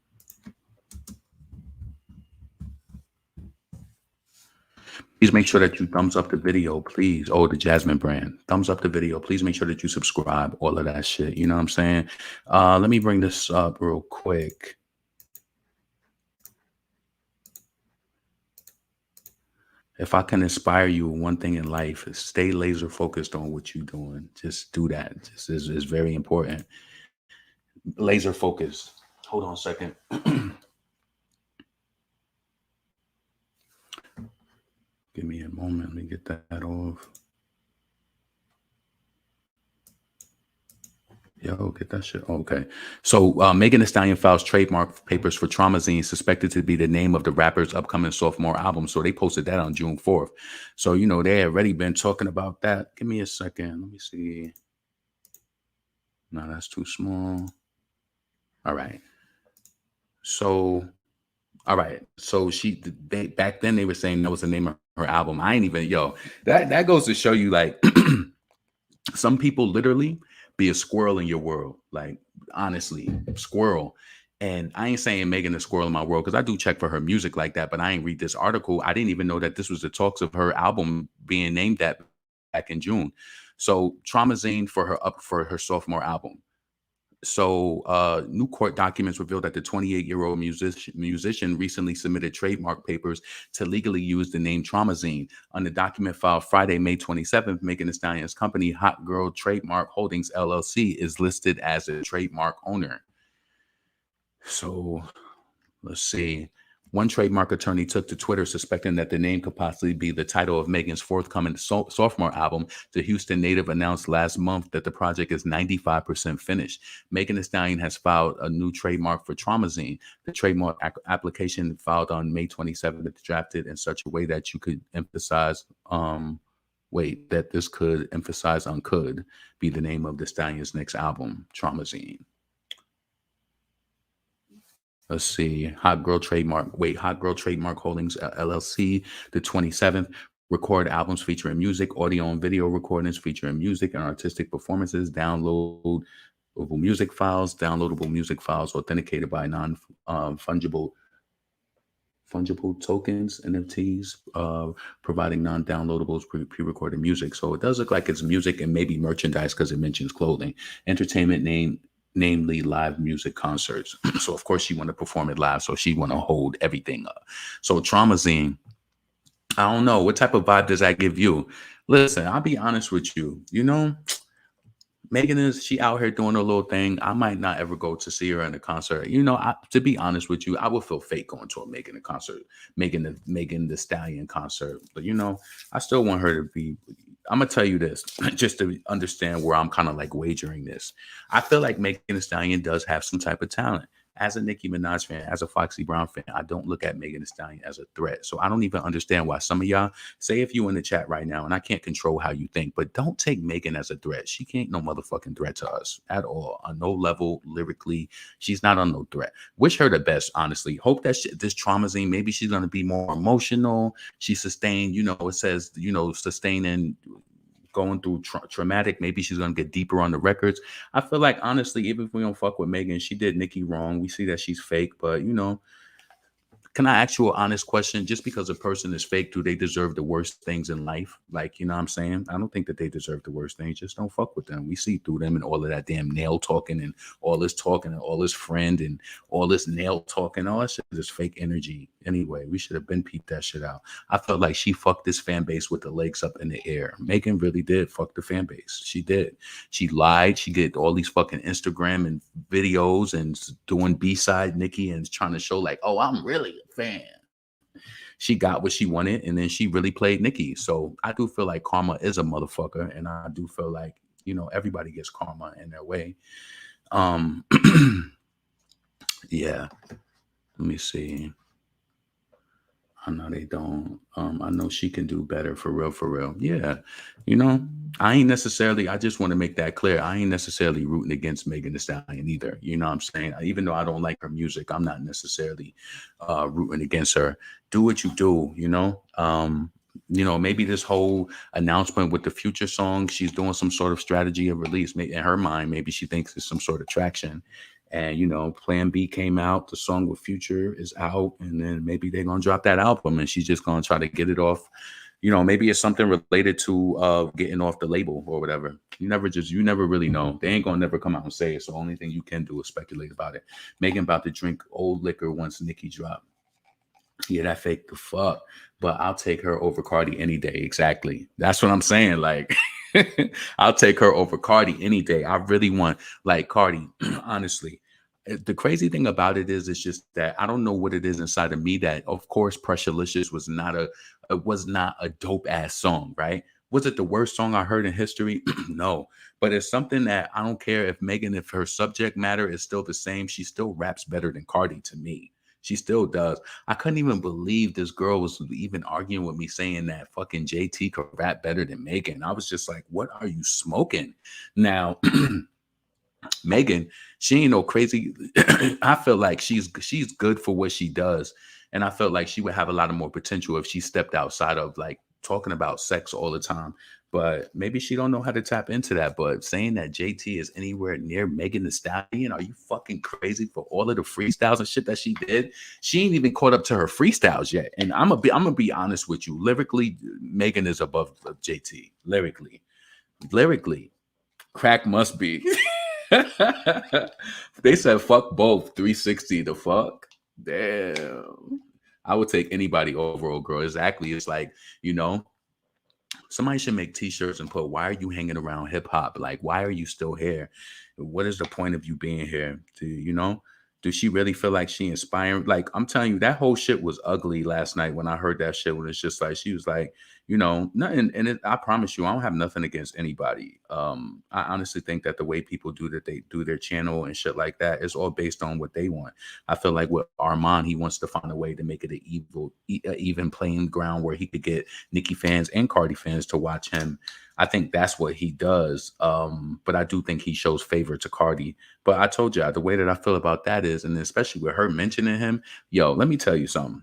Please make sure that you thumbs up the video, please. Oh, the Jasmine brand. Thumbs up the video. Please make sure that you subscribe. All of that shit. You know what I'm saying? Let me bring this up real quick. If I can inspire you one thing in life, is stay laser focused on what you're doing. Just do that. Just is very important. Laser focus. Hold on a second. Give me a moment. Let me get that off. Yo, get that shit. Okay. So Megan Thee Stallion files trademark papers for Traumazine, suspected to be the name of the rapper's upcoming sophomore album. So they posted that on June 4th. So, they had already been talking about that. Give me a second. Let me see. No, that's too small. All right. So, all right. So back then they were saying that was the name of her album. I ain't even, that goes to show you like some people literally be a squirrel in your world. Like, honestly, squirrel. And I ain't saying Megan the squirrel in my world because I do check for her music like that, but I ain't read this article. I didn't even know that this was the talks of her album being named that back in June. So Traumazine for her sophomore album. So, new court documents revealed that the 28-year-old musician recently submitted trademark papers to legally use the name Traumazine. On the document filed Friday, May 27th, Megan Thee Stallion's company, Hot Girl Trademark Holdings LLC, is listed as a trademark owner. So, let's see. One trademark attorney took to Twitter suspecting that the name could possibly be the title of Megan's forthcoming sophomore album. The Houston native announced last month that the project is 95% finished. Megan Thee Stallion has filed a new trademark for Traumazine. The trademark application filed on May 27th is drafted in such a way that you could emphasize, that this could emphasize on could be the name of the Stallion's next album, Traumazine. Let's see. Hot Girl Trademark Holdings LLC, the 27th. Record albums featuring music, audio and video recordings featuring music and artistic performances. Downloadable music files authenticated by fungible tokens, NFTs, providing non-downloadables pre-recorded music. So it does look like it's music and maybe merchandise because it mentions clothing. Entertainment namely live music concerts. So of course she want to perform it live. So she want to hold everything up. So Traumazine, I don't know. What type of vibe does that give you? Listen, I'll be honest with you. Megan she out here doing her little thing. I might not ever go to see her in a concert. To be honest with you, I would feel fake going to a Megan concert, Megan Thee Stallion concert. But I still want her to be. I'm gonna tell you this, just to understand where I'm kind of like wagering this. I feel like Megan Thee Stallion does have some type of talent. As a Nicki Minaj fan, as a Foxy Brown fan, I don't look at Megan Thee Stallion as a threat. So I don't even understand why some of y'all say if you in the chat right now, and I can't control how you think, but don't take Megan as a threat. She can't no motherfucking threat to us at all. On no level, lyrically, she's not on no threat. Wish her the best, honestly. Hope that this Traumazine, maybe she's going to be more emotional. She sustained, it says, sustaining going through traumatic. Maybe she's gonna get deeper on the records. I feel like honestly, even if we don't fuck with Megan, she did Nicki wrong. We see that she's fake, but can I ask you an honest question? Just because a person is fake, do they deserve the worst things in life? Like, you know what I'm saying? I don't think that they deserve the worst things. Just don't fuck with them. We see through them and all of that damn nail talking and all this talking and all this friend and all this nail talking. All that shit is fake energy. Anyway, we should have been peeped that shit out. I felt like she fucked this fan base with the legs up in the air. Megan really did fuck the fan base. She did. She lied. She did all these fucking Instagram and videos and doing B-side Nicki and trying to show like, oh, I'm really a fan. She got what she wanted and then she really played Nicki. So I do feel like karma is a motherfucker. And I do feel like, everybody gets karma in their way. Yeah. Let me see. I know they don't. I know she can do better for real, for real. Yeah. I just want to make that clear. I ain't necessarily rooting against Megan Thee Stallion either. You know what I'm saying? Even though I don't like her music, I'm not necessarily rooting against her. Do what you do, maybe this whole announcement with the Future song, she's doing some sort of strategy of release. In her mind, maybe she thinks it's some sort of traction. And Plan B came out, the song with Future is out, and then maybe they're gonna drop that album and she's just gonna try to get it off. Maybe it's something related to getting off the label or whatever. You never really know. They ain't gonna never come out and say it. So the only thing you can do is speculate about it. Megan about to drink old liquor once Nicki dropped. Yeah, that fake the fuck. But I'll take her over Cardi any day. Exactly. That's what I'm saying. Like, I'll take her over Cardi any day. I really want like Cardi, honestly. The crazy thing about it is, it's just that I don't know what it is inside of me that, of course, Pressurelicious was not a dope ass song, right? Was it the worst song I heard in history? No, but it's something that I don't care if Megan, if her subject matter is still the same, she still raps better than Cardi to me. She still does. I couldn't even believe this girl was even arguing with me saying that fucking JT could rap better than Megan. I was just like, what are you smoking? Now, Megan, she ain't no crazy. I feel like she's good for what she does, and I felt like she would have a lot of more potential if she stepped outside of like talking about sex all the time. But maybe she don't know how to tap into that. But saying that JT is anywhere near Megan Thee Stallion, are you fucking crazy for all of the freestyles and shit that she did? She ain't even caught up to her freestyles yet. And I'm gonna be honest with you. Lyrically, Megan is above JT. Lyrically, crack must be. They said fuck both 360 the fuck. Damn. I would take anybody over old girl. Exactly. It's like, you know, somebody should make t-shirts and put, why are you hanging around hip hop? Like, why are you still here? What is the point of you being here? Do she really feel like she inspiring? Like, I'm telling you, that whole shit was ugly last night when I heard that shit. When it's just like, she was like, nothing. And I promise you, I don't have nothing against anybody. I honestly think that the way people do that, they do their channel and shit like that, is all based on what they want. I feel like with Armand, he wants to find a way to make it an even playing ground where he could get Nicki fans and Cardi fans to watch him. I think that's what he does. But I do think he shows favor to Cardi. But I told you the way that I feel about that is, and especially with her mentioning him, yo, let me tell you something.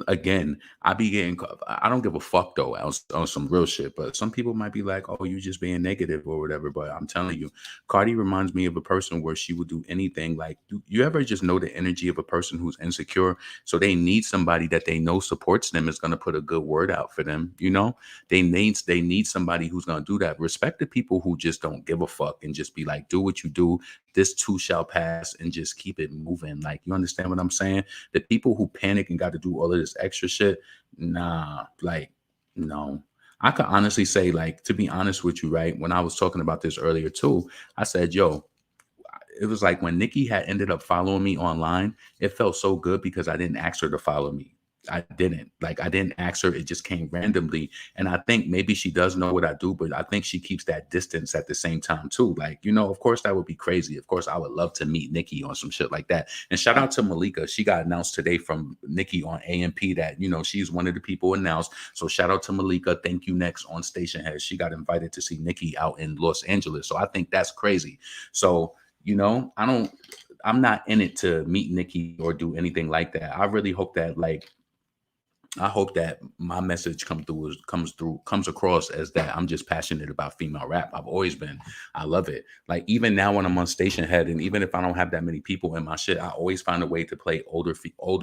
Again, I don't give a fuck though on some real shit, but some people might be like, oh, you just being negative or whatever. But I'm telling you, Cardi reminds me of a person where she would do anything. Like, do you ever just know the energy of a person who's insecure? So they need somebody that they know supports them, is going to put a good word out for them. They need somebody who's going to do that. Respect the people who just don't give a fuck and just be like, do what you do. This too shall pass, and just keep it moving. Like, you understand what I'm saying? The people who panic and got to do all of this extra shit, nah, like, no. I could honestly say, like, to be honest with you, right? When I was talking about this earlier too, I said, yo, it was like when Nikki had ended up following me online, it felt so good because I didn't ask her to follow me. I didn't ask her. It just came randomly. And I think maybe she does know what I do, but I think she keeps that distance at the same time too. Like, of course that would be crazy. Of course, I would love to meet Nikki on some shit like that. And shout out to Malika. She got announced today from Nikki on AMP that, she's one of the people announced. So shout out to Malika. Thank you next on Station Head. She got invited to see Nikki out in Los Angeles. So I think that's crazy. So, I'm not in it to meet Nikki or do anything like that. I hope that my message comes across as that I'm just passionate about female rap. I've always been. I love it. Like, even now when I'm on Station Head, and even if I don't have that many people in my shit, I always find a way to play older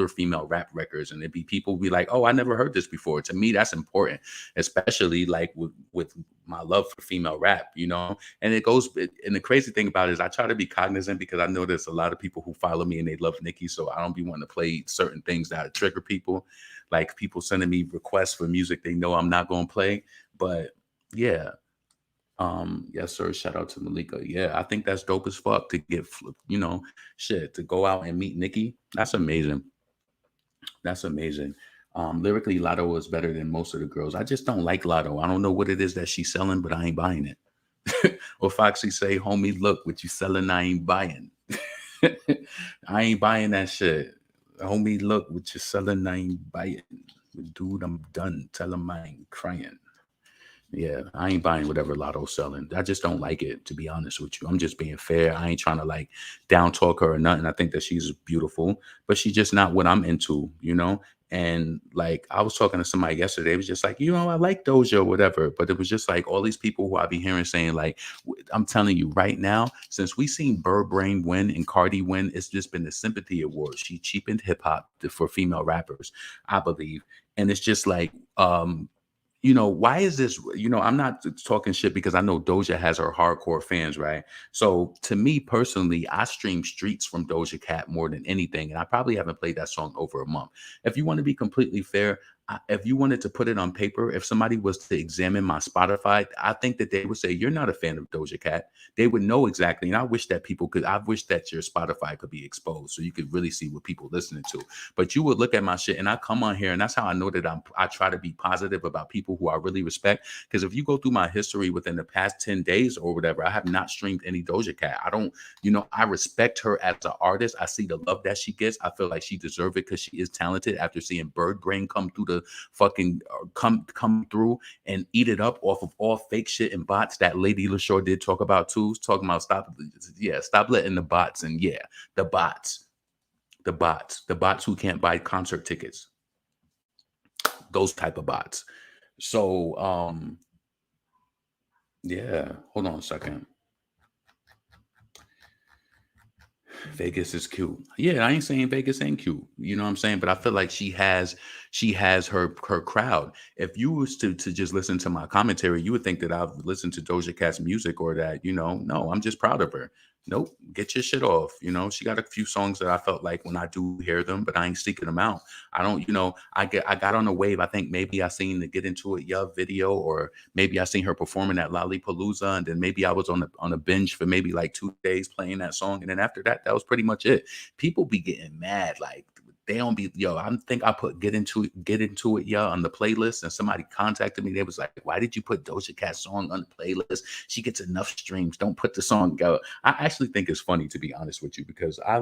female rap records, and it'd be people be like, "Oh, I never heard this before." To me, that's important, especially like with my love for female rap, And and the crazy thing about it is I try to be cognizant because I know there's a lot of people who follow me and they love Nicki, so I don't be wanting to play certain things that trigger people. Like people sending me requests for music they know I'm not going to play. But yeah, yes, sir. Shout out to Malika. Yeah, I think that's dope as fuck to get, shit, to go out and meet Nicki. That's amazing. That's amazing. Lyrically, Lotto is better than most of the girls. I just don't like Lotto. I don't know what it is that she's selling, but I ain't buying it. Or Foxy say, homie, look, what you selling, I ain't buying. I ain't buying that shit. Homie, look, what you selling, I ain't buying. Dude, I'm done. Tell him I ain't crying. Yeah, I ain't buying whatever Lotto's selling. I just don't like it, to be honest with you. I'm just being fair. I ain't trying to like down talk her or nothing. I think that she's beautiful, but she's just not what I'm into. And like I was talking to somebody yesterday, it was just like, I like Doja or whatever. But it was just like all these people who I be hearing saying, like, I'm telling you right now, since we seen Bird Brain win and Cardi win, it's just been the sympathy award. She cheapened hip hop for female rappers, I believe. And it's just like, why is this? I'm not talking shit because I know Doja has her hardcore fans, right? So to me personally, I stream Streets from Doja Cat more than anything. And I probably haven't played that song over a month. If you want to be completely fair, if you wanted to put it on paper, if somebody was to examine my Spotify, I think that they would say, you're not a fan of Doja Cat. They would know exactly. And I wish that I wish that your Spotify could be exposed so you could really see what people listening to. But you would look at my shit and I come on here and that's how I know that I try to be positive about people who I really respect. Because if you go through my history within the past 10 days or whatever, I have not streamed any Doja Cat. I don't, I respect her as an artist. I see the love that she gets. I feel like she deserves it because she is talented after seeing Bird Brain come through the fucking come through and eat it up off of all fake shit and bots that Lady LaShore did talk about too. Talking about stop letting the bots and the bots. The bots who can't buy concert tickets, those type of bots. So, hold on a second. Vegas is cute. Yeah, I ain't saying Vegas ain't cute. You know what I'm saying? But I feel like she has her crowd. If you was to just listen to my commentary, you would think that I've listened to Doja Cat's music or that, no, I'm just proud of her. Nope, get your shit off. She got a few songs that I felt like when I do hear them, but I ain't seeking them out. I don't, I got on a wave. I think maybe I seen the Get Into It video, or maybe I seen her performing at Lollapalooza, and then maybe I was on a binge for maybe like 2 days playing that song, and then after that, that was pretty much it. People be getting mad, like they don't be, I think I put Get Into It on the playlist, and somebody contacted me. They was like, why did you put Doja Cat's song on the playlist? She gets enough streams. Don't put the song out. I actually think it's funny, to be honest with you, because I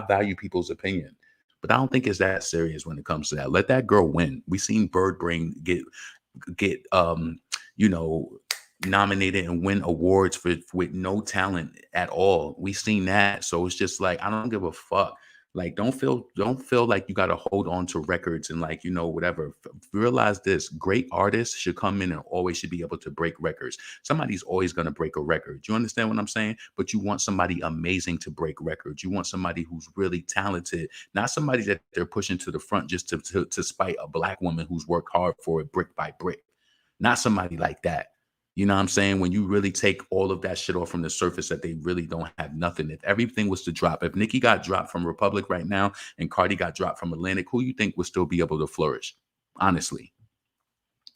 value people's opinion. But I don't think it's that serious when it comes to that. Let that girl win. We seen Bird Brain get nominated and win awards with no talent at all. We seen that. So it's just like, I don't give a fuck. Like, don't feel like you got to hold on to records and like, whatever. Realize this: great artists should come in and always should be able to break records. Somebody's always going to break a record. You understand what I'm saying? But you want somebody amazing to break records. You want somebody who's really talented, not somebody that they're pushing to the front just to spite a black woman who's worked hard for it brick by brick. Not somebody like that. You know what I'm saying? When you really take all of that shit off from the surface, that they really don't have nothing. If everything was to drop, if Nicki got dropped from Republic right now and Cardi got dropped from Atlantic, who you think would still be able to flourish? Honestly.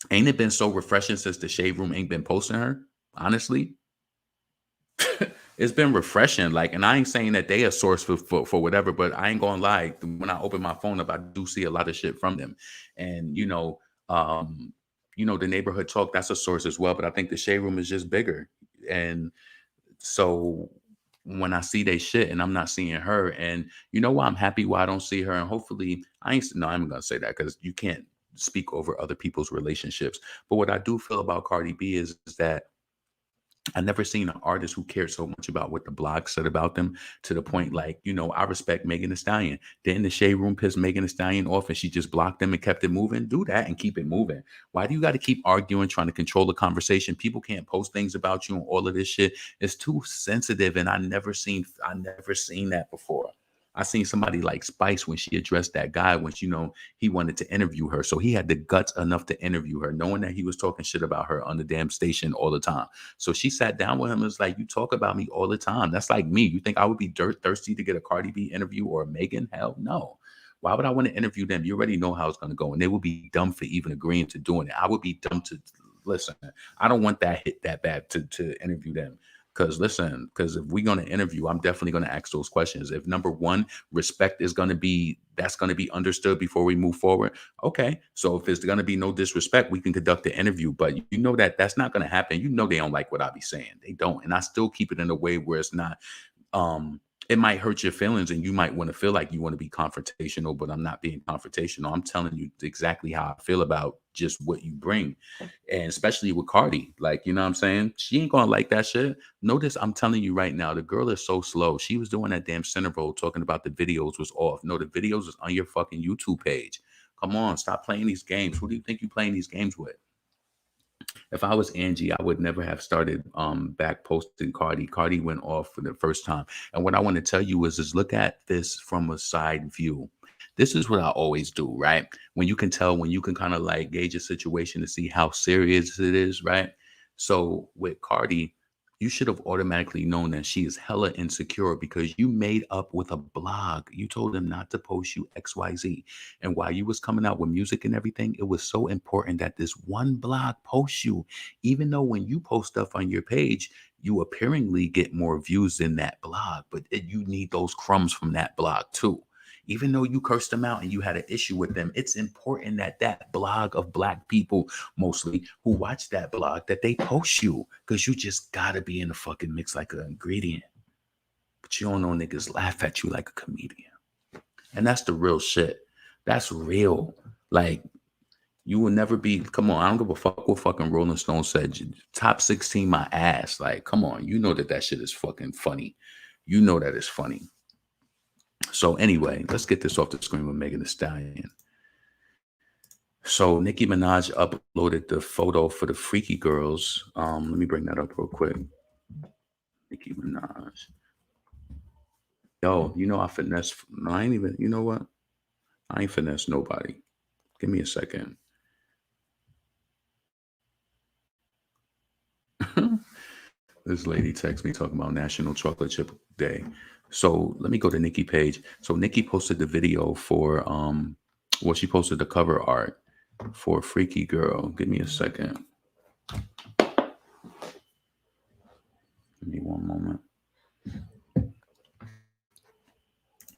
Ain't it been so refreshing since the Shade Room ain't been posting her? Honestly. It's been refreshing. Like, and I ain't saying that they a source for whatever, but I ain't gonna lie. When I open my phone up, I do see a lot of shit from them. And, the neighborhood talk, that's a source as well. But I think the Shade Room is just bigger. And so when I see they shit and I'm not seeing her, and why I'm happy why I don't see her, and hopefully I'm gonna say that because you can't speak over other people's relationships. But what I do feel about Cardi B is that I never seen an artist who cared so much about what the blog said about them, to the point like, I respect Megan Thee Stallion. Didn't the Shade Room piss Megan Thee Stallion off and she just blocked them and kept it moving? Do that and keep it moving. Why do you got to keep arguing, trying to control the conversation? People can't post things about you and all of this shit. It's too sensitive, and I never seen that before. I seen somebody like Spice when she addressed that guy when he wanted to interview her. So he had the guts enough to interview her, knowing that he was talking shit about her on the damn station all the time. So she sat down with him and was like, you talk about me all the time. That's like me. You think I would be dirt thirsty to get a Cardi B interview or a Megan? Hell no. Why would I want to interview them? You already know how it's going to go. And they would be dumb for even agreeing to doing it. I would be dumb to listen. I don't want that hit that bad to interview them. Because if we're going to interview, I'm definitely going to ask those questions. If number one, respect is going to be, that's going to be understood before we move forward. Okay. So if there's going to be no disrespect, we can conduct the interview. But that that's not going to happen. They don't like what I be saying. They don't. And I still keep it in a way where it's not, it might hurt your feelings and you might want to feel like you want to be confrontational, but I'm not being confrontational. I'm telling you exactly how I feel about just what you bring. And especially with Cardi, like, you know what I'm saying? She ain't going to like that shit. Notice I'm telling you right now, the girl is so slow. She was doing that damn center roll talking about the videos was off. No, the videos is on your fucking YouTube page. Come on, stop playing these games. Who do you think you're playing these games with? If I was Angie, I would never have started back posting Cardi. Cardi went off for the first time. And what I want to tell you is look at this from a side view. This is what I always do, right? When you can tell, when you can kind of like gauge a situation to see how serious it is, right? So with Cardi, you should have automatically known that she is hella insecure because you made up with a blog. You told them not to post you XYZ. And while you was coming out with music and everything, it was so important that this one blog posts you. Even though when you post stuff on your page, you apparently get more views than that blog, but you need those crumbs from that blog too. Even though you cursed them out and you had an issue with them, it's important that that blog of black people, mostly who watch that blog, that they post you, because you just gotta be in the fucking mix like an ingredient. But you don't know niggas laugh at you like a comedian, and that's the real shit. That's real. Like, you will never be. Come on, I don't give a fuck what fucking Rolling Stone said. Top 16, my ass. Like, come on, you know that that shit is fucking funny. You know that it's funny. So anyway, let's get this off the screen with Megan Thee Stallion. So Nicki Minaj uploaded the photo for the Freaky Girls. Let me bring that up real quick. Nicki Minaj. Yo, you know I finesse. No, I ain't even. You know what? I ain't finesse nobody. Give me a second. This lady texts me talking about National Chocolate Chip Day. So let me go to Nicki page. So Nicki posted the video for well, she posted the cover art for Freaky Girl. Give me a second. Give me one moment.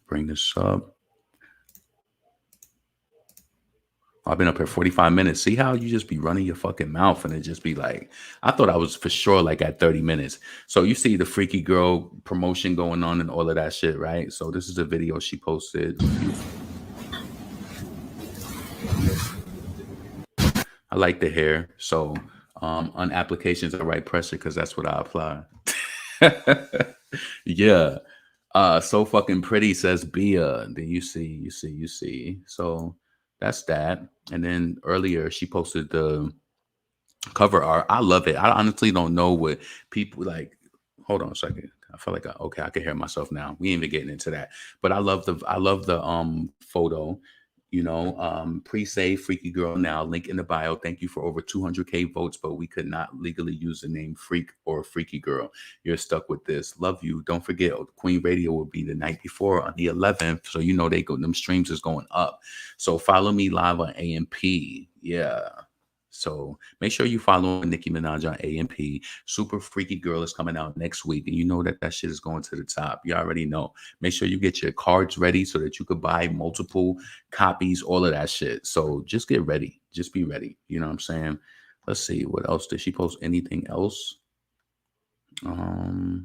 Bring this up. I've been up here 45 minutes. See how you just be running your fucking mouth and it just be like, I thought I was for sure like at 30 minutes. So you see the Freaky Girl promotion going on and all of that shit, right? So this is a video she posted. I like the hair. So on applications, I write pressure because that's what I apply. Yeah. So fucking pretty says Bia. Then you see. So that's that. And then earlier she posted the cover art. I love it. I honestly don't know what people like. Hold on a second. I feel like okay, I can hear myself now. We ain't even getting into that. But I love the photo. You know, pre-save Freaky Girl now. Link in the bio. Thank you for over 200K votes, but we could not legally use the name Freak or Freaky Girl. You're stuck with this. Love you. Don't forget, Queen Radio will be the night before on the 11th. So you know them streams is going up. So follow me live on AMP. Yeah. So make sure you follow Nicki Minaj on AMP. Super Freaky Girl is coming out next week, and you know that that shit is going to the top. You already know. Make sure you get your cards ready so that you could buy multiple copies, all of that shit. So just get ready. Just be ready. You know what I'm saying? Let's see. What else? Did she post anything else? All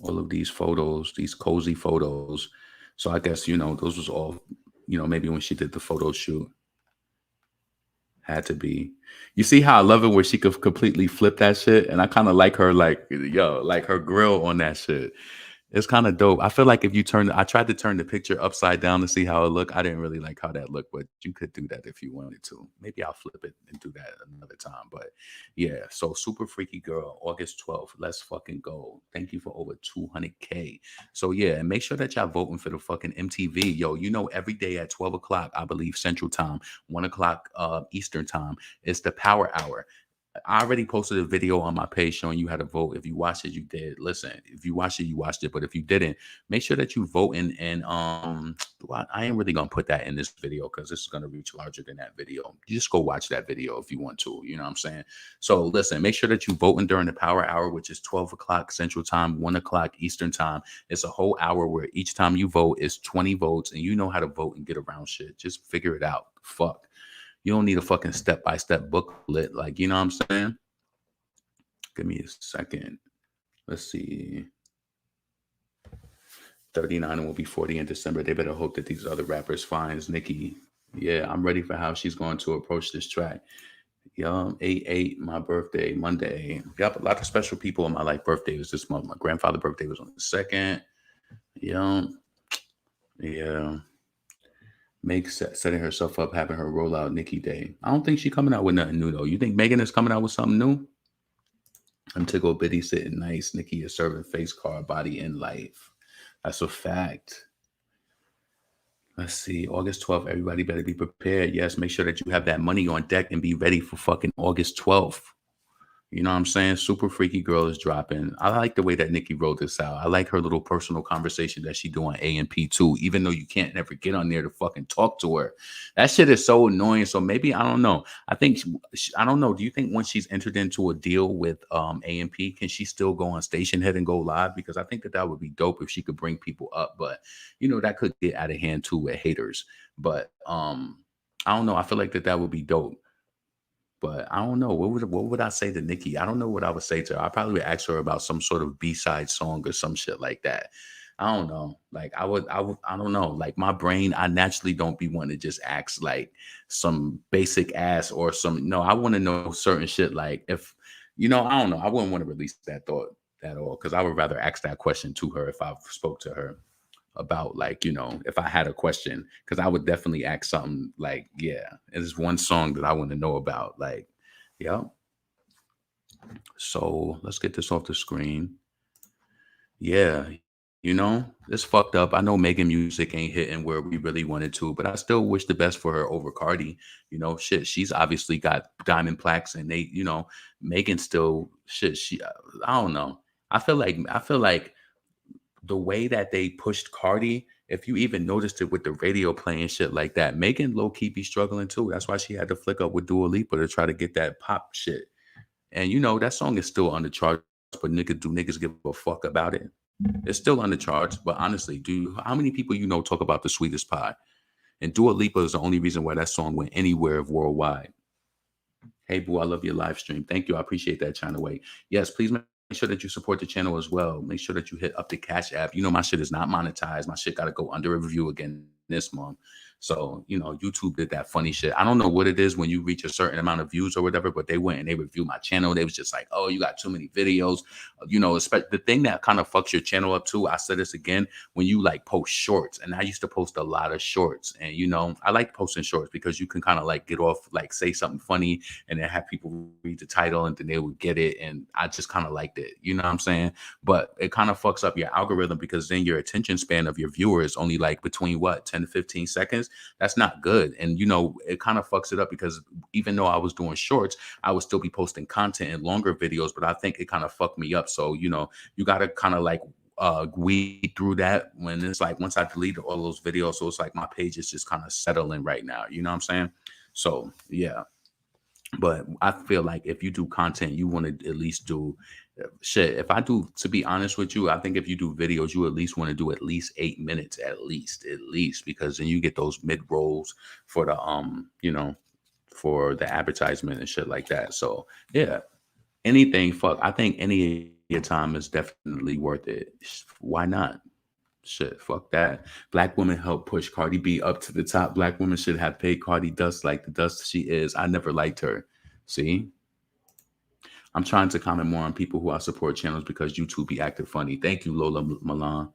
of these photos, these cozy photos. So I guess, those was all, maybe when she did the photo shoot. Had to be. You see how I love it where she could completely flip that shit? And I kind of like her, like, yo, like her grill on that shit. It's kind of dope. I feel like if you I tried to turn the picture upside down to see how it looked. I didn't really like how that looked, but you could do that if you wanted to. Maybe I'll flip it and do that another time. But yeah, so Super Freaky Girl, August 12th. Let's fucking go. Thank you for over 200K. So yeah, and make sure that y'all voting for the fucking MTV. Yo, every day at 12 o'clock, I believe, Central Time, 1 o'clock Eastern Time, it's the Power Hour. I already posted a video on my page showing you how to vote. If you watched it, you did. Listen, if you watched it, you watched it. But if you didn't, make sure that you vote in. And I ain't really gonna put that in this video because this is gonna reach larger than that video. You just go watch that video if you want to. You know what I'm saying? So listen, make sure that you voting during the Power Hour, which is 12 o'clock Central Time, 1 o'clock Eastern Time. It's a whole hour where each time you vote is 20 votes, and you know how to vote and get around shit. Just figure it out. Fuck. You don't need a fucking step-by-step booklet. Like, you know what I'm saying? Give me a second. Let's see. 39 and will be 40 in December. They better hope that these other rappers finds Nicki. Yeah, I'm ready for how she's going to approach this track. 8/8, my birthday, Monday. Got a lot of special people in my life. Birthday was this month. My grandfather's birthday was on the 2nd. Yeah. Meg setting herself up, having her roll out Nicki Day. I don't think she's coming out with nothing new, though. You think Megan is coming out with something new? I'm Tickle Bitty sitting nice. Nicki is serving face card, body, and life. That's a fact. Let's see, August 12th. Everybody better be prepared. Yes, make sure that you have that money on deck and be ready for fucking August 12th. You know what I'm saying? Super Freaky Girl is dropping. I like the way that Nicki wrote this out. I like her little personal conversation that she do on A&P too, even though you can't never get on there to fucking talk to her. That shit is so annoying. So maybe, I don't know. I think, I don't know. Do you think once she's entered into a deal with A&P, can she still go on Station Head and go live? Because I think that that would be dope if she could bring people up. But, that could get out of hand too with haters. But I don't know. I feel like that would be dope. But I don't know. What would I say to Nikki? I don't know what I would say to her. I probably would ask her about some sort of B-side song or some shit like that. I don't know. Like I don't know. Like my brain, I naturally don't be wanting to just ask like some basic ass or some no, I want to know certain shit. Like if I don't know, I wouldn't want to release that thought at all. Cause I would rather ask that question to her if I spoke to her about like if I had a question, because I would definitely ask something like, yeah, there's one song that I want to know about, like, yeah. So let's get this off the screen. Yeah, it's fucked up. I know Megan music ain't hitting where we really wanted to, but I still wish the best for her over Cardi. Shit, she's obviously got diamond plaques, and Megan still shit. I don't know. I feel like the way that they pushed Cardi, if you even noticed it with the radio playing shit like that, Megan low key be struggling too. That's why she had to flick up with Dua Lipa to try to get that pop shit. And that song is still on the charts, but do niggas give a fuck about it? It's still on the charts, but honestly, how many people talk about the sweetest pie? And Dua Lipa is the only reason why that song went anywhere worldwide. Hey, boo, I love your live stream. Thank you. I appreciate that, China Way. Yes, please make sure that you support the channel as well. Make sure that you hit up the Cash App. My shit is not monetized. My shit got to go under review again this month. So, YouTube did that funny shit. I don't know what it is when you reach a certain amount of views or whatever, but they went and they reviewed my channel. They was just like, oh, you got too many videos. The thing that kind of fucks your channel up too, I said this again, when you like post shorts. And I used to post a lot of shorts. And, I like posting shorts because you can kind of like get off, like say something funny and then have people read the title and then they would get it. And I just kind of liked it. You know what I'm saying? But it kind of fucks up your algorithm because then your attention span of your viewer is only like between 10 to 15 seconds. That's not good. And it kind of fucks it up because even though I was doing shorts, I would still be posting content in longer videos, but I think it kind of fucked me up. So, you got to kind of like weed through that when it's like once I deleted all those videos. So it's like my page is just kind of settling right now. You know what I'm saying? So yeah. But I feel like if you do content, you want to at least do shit. If I do, to be honest with you, I think if you do videos, you at least want to do at least 8 minutes, at least, because then you get those mid rolls for the for the advertisement and shit like that. So yeah, anything, fuck. I think any of your time is definitely worth it. Why not? Shit, fuck that. Black women help push Cardi B up to the top. Black women should have paid Cardi dust like the dust she is. I never liked her. See? I'm trying to comment more on people who I support channels because YouTube be acting funny. Thank you, Lola Milan.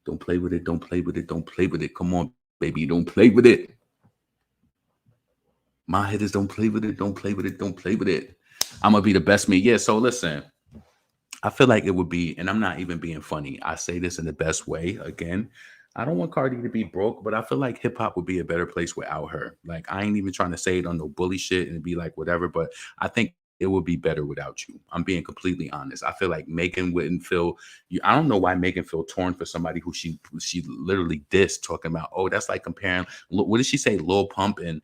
Don't play with it. Don't play with it. Don't play with it. Come on, baby. Don't play with it. My hitters don't play with it. Don't play with it. Don't play with it. I'm going to be the best me. Yeah, so listen. I feel like it would be, and I'm not even being funny. I say this in the best way. Again, I don't want Cardi to be broke, but I feel like hip hop would be a better place without her. Like, I ain't even trying to say it on no bully shit and be like whatever, but I think it would be better without you. I'm being completely honest. I feel like Megan wouldn't feel. I don't know why Megan feel torn for somebody who she literally dissed, talking about, oh, that's like comparing. What did she say, Lil Pump and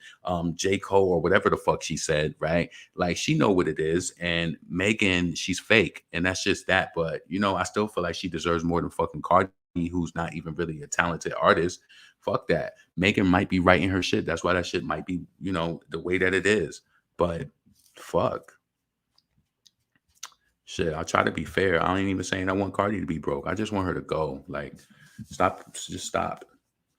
J Cole or whatever the fuck she said, right? Like she know what it is, and Megan, she's fake, and that's just that. But I still feel like she deserves more than fucking Cardi, who's not even really a talented artist. Fuck that. Megan might be writing her shit. That's why that shit might be, the way that it is. But fuck. Shit, I try to be fair. I ain't even saying I want Cardi to be broke. I just want her to go. Like, stop. Just stop.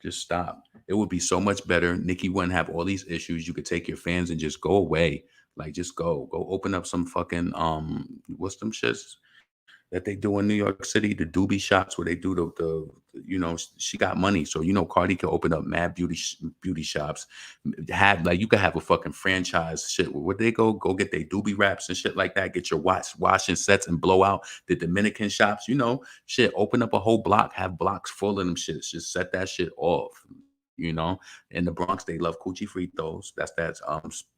Just stop. It would be so much better. Nicki wouldn't have all these issues. You could take your fans and just go away. Like, just go. Go open up some fucking what's them shits that they do in New York City, the doobie shops where they do she got money. So, Cardi could open up mad beauty shops. Have like you could have a fucking franchise shit. Where they go get their doobie wraps and shit like that. Get your washing sets and blow out the Dominican shops. Shit. Open up a whole block. Have blocks full of them shits. Just set that shit off. You know, in the Bronx, they love coochie fritos. That's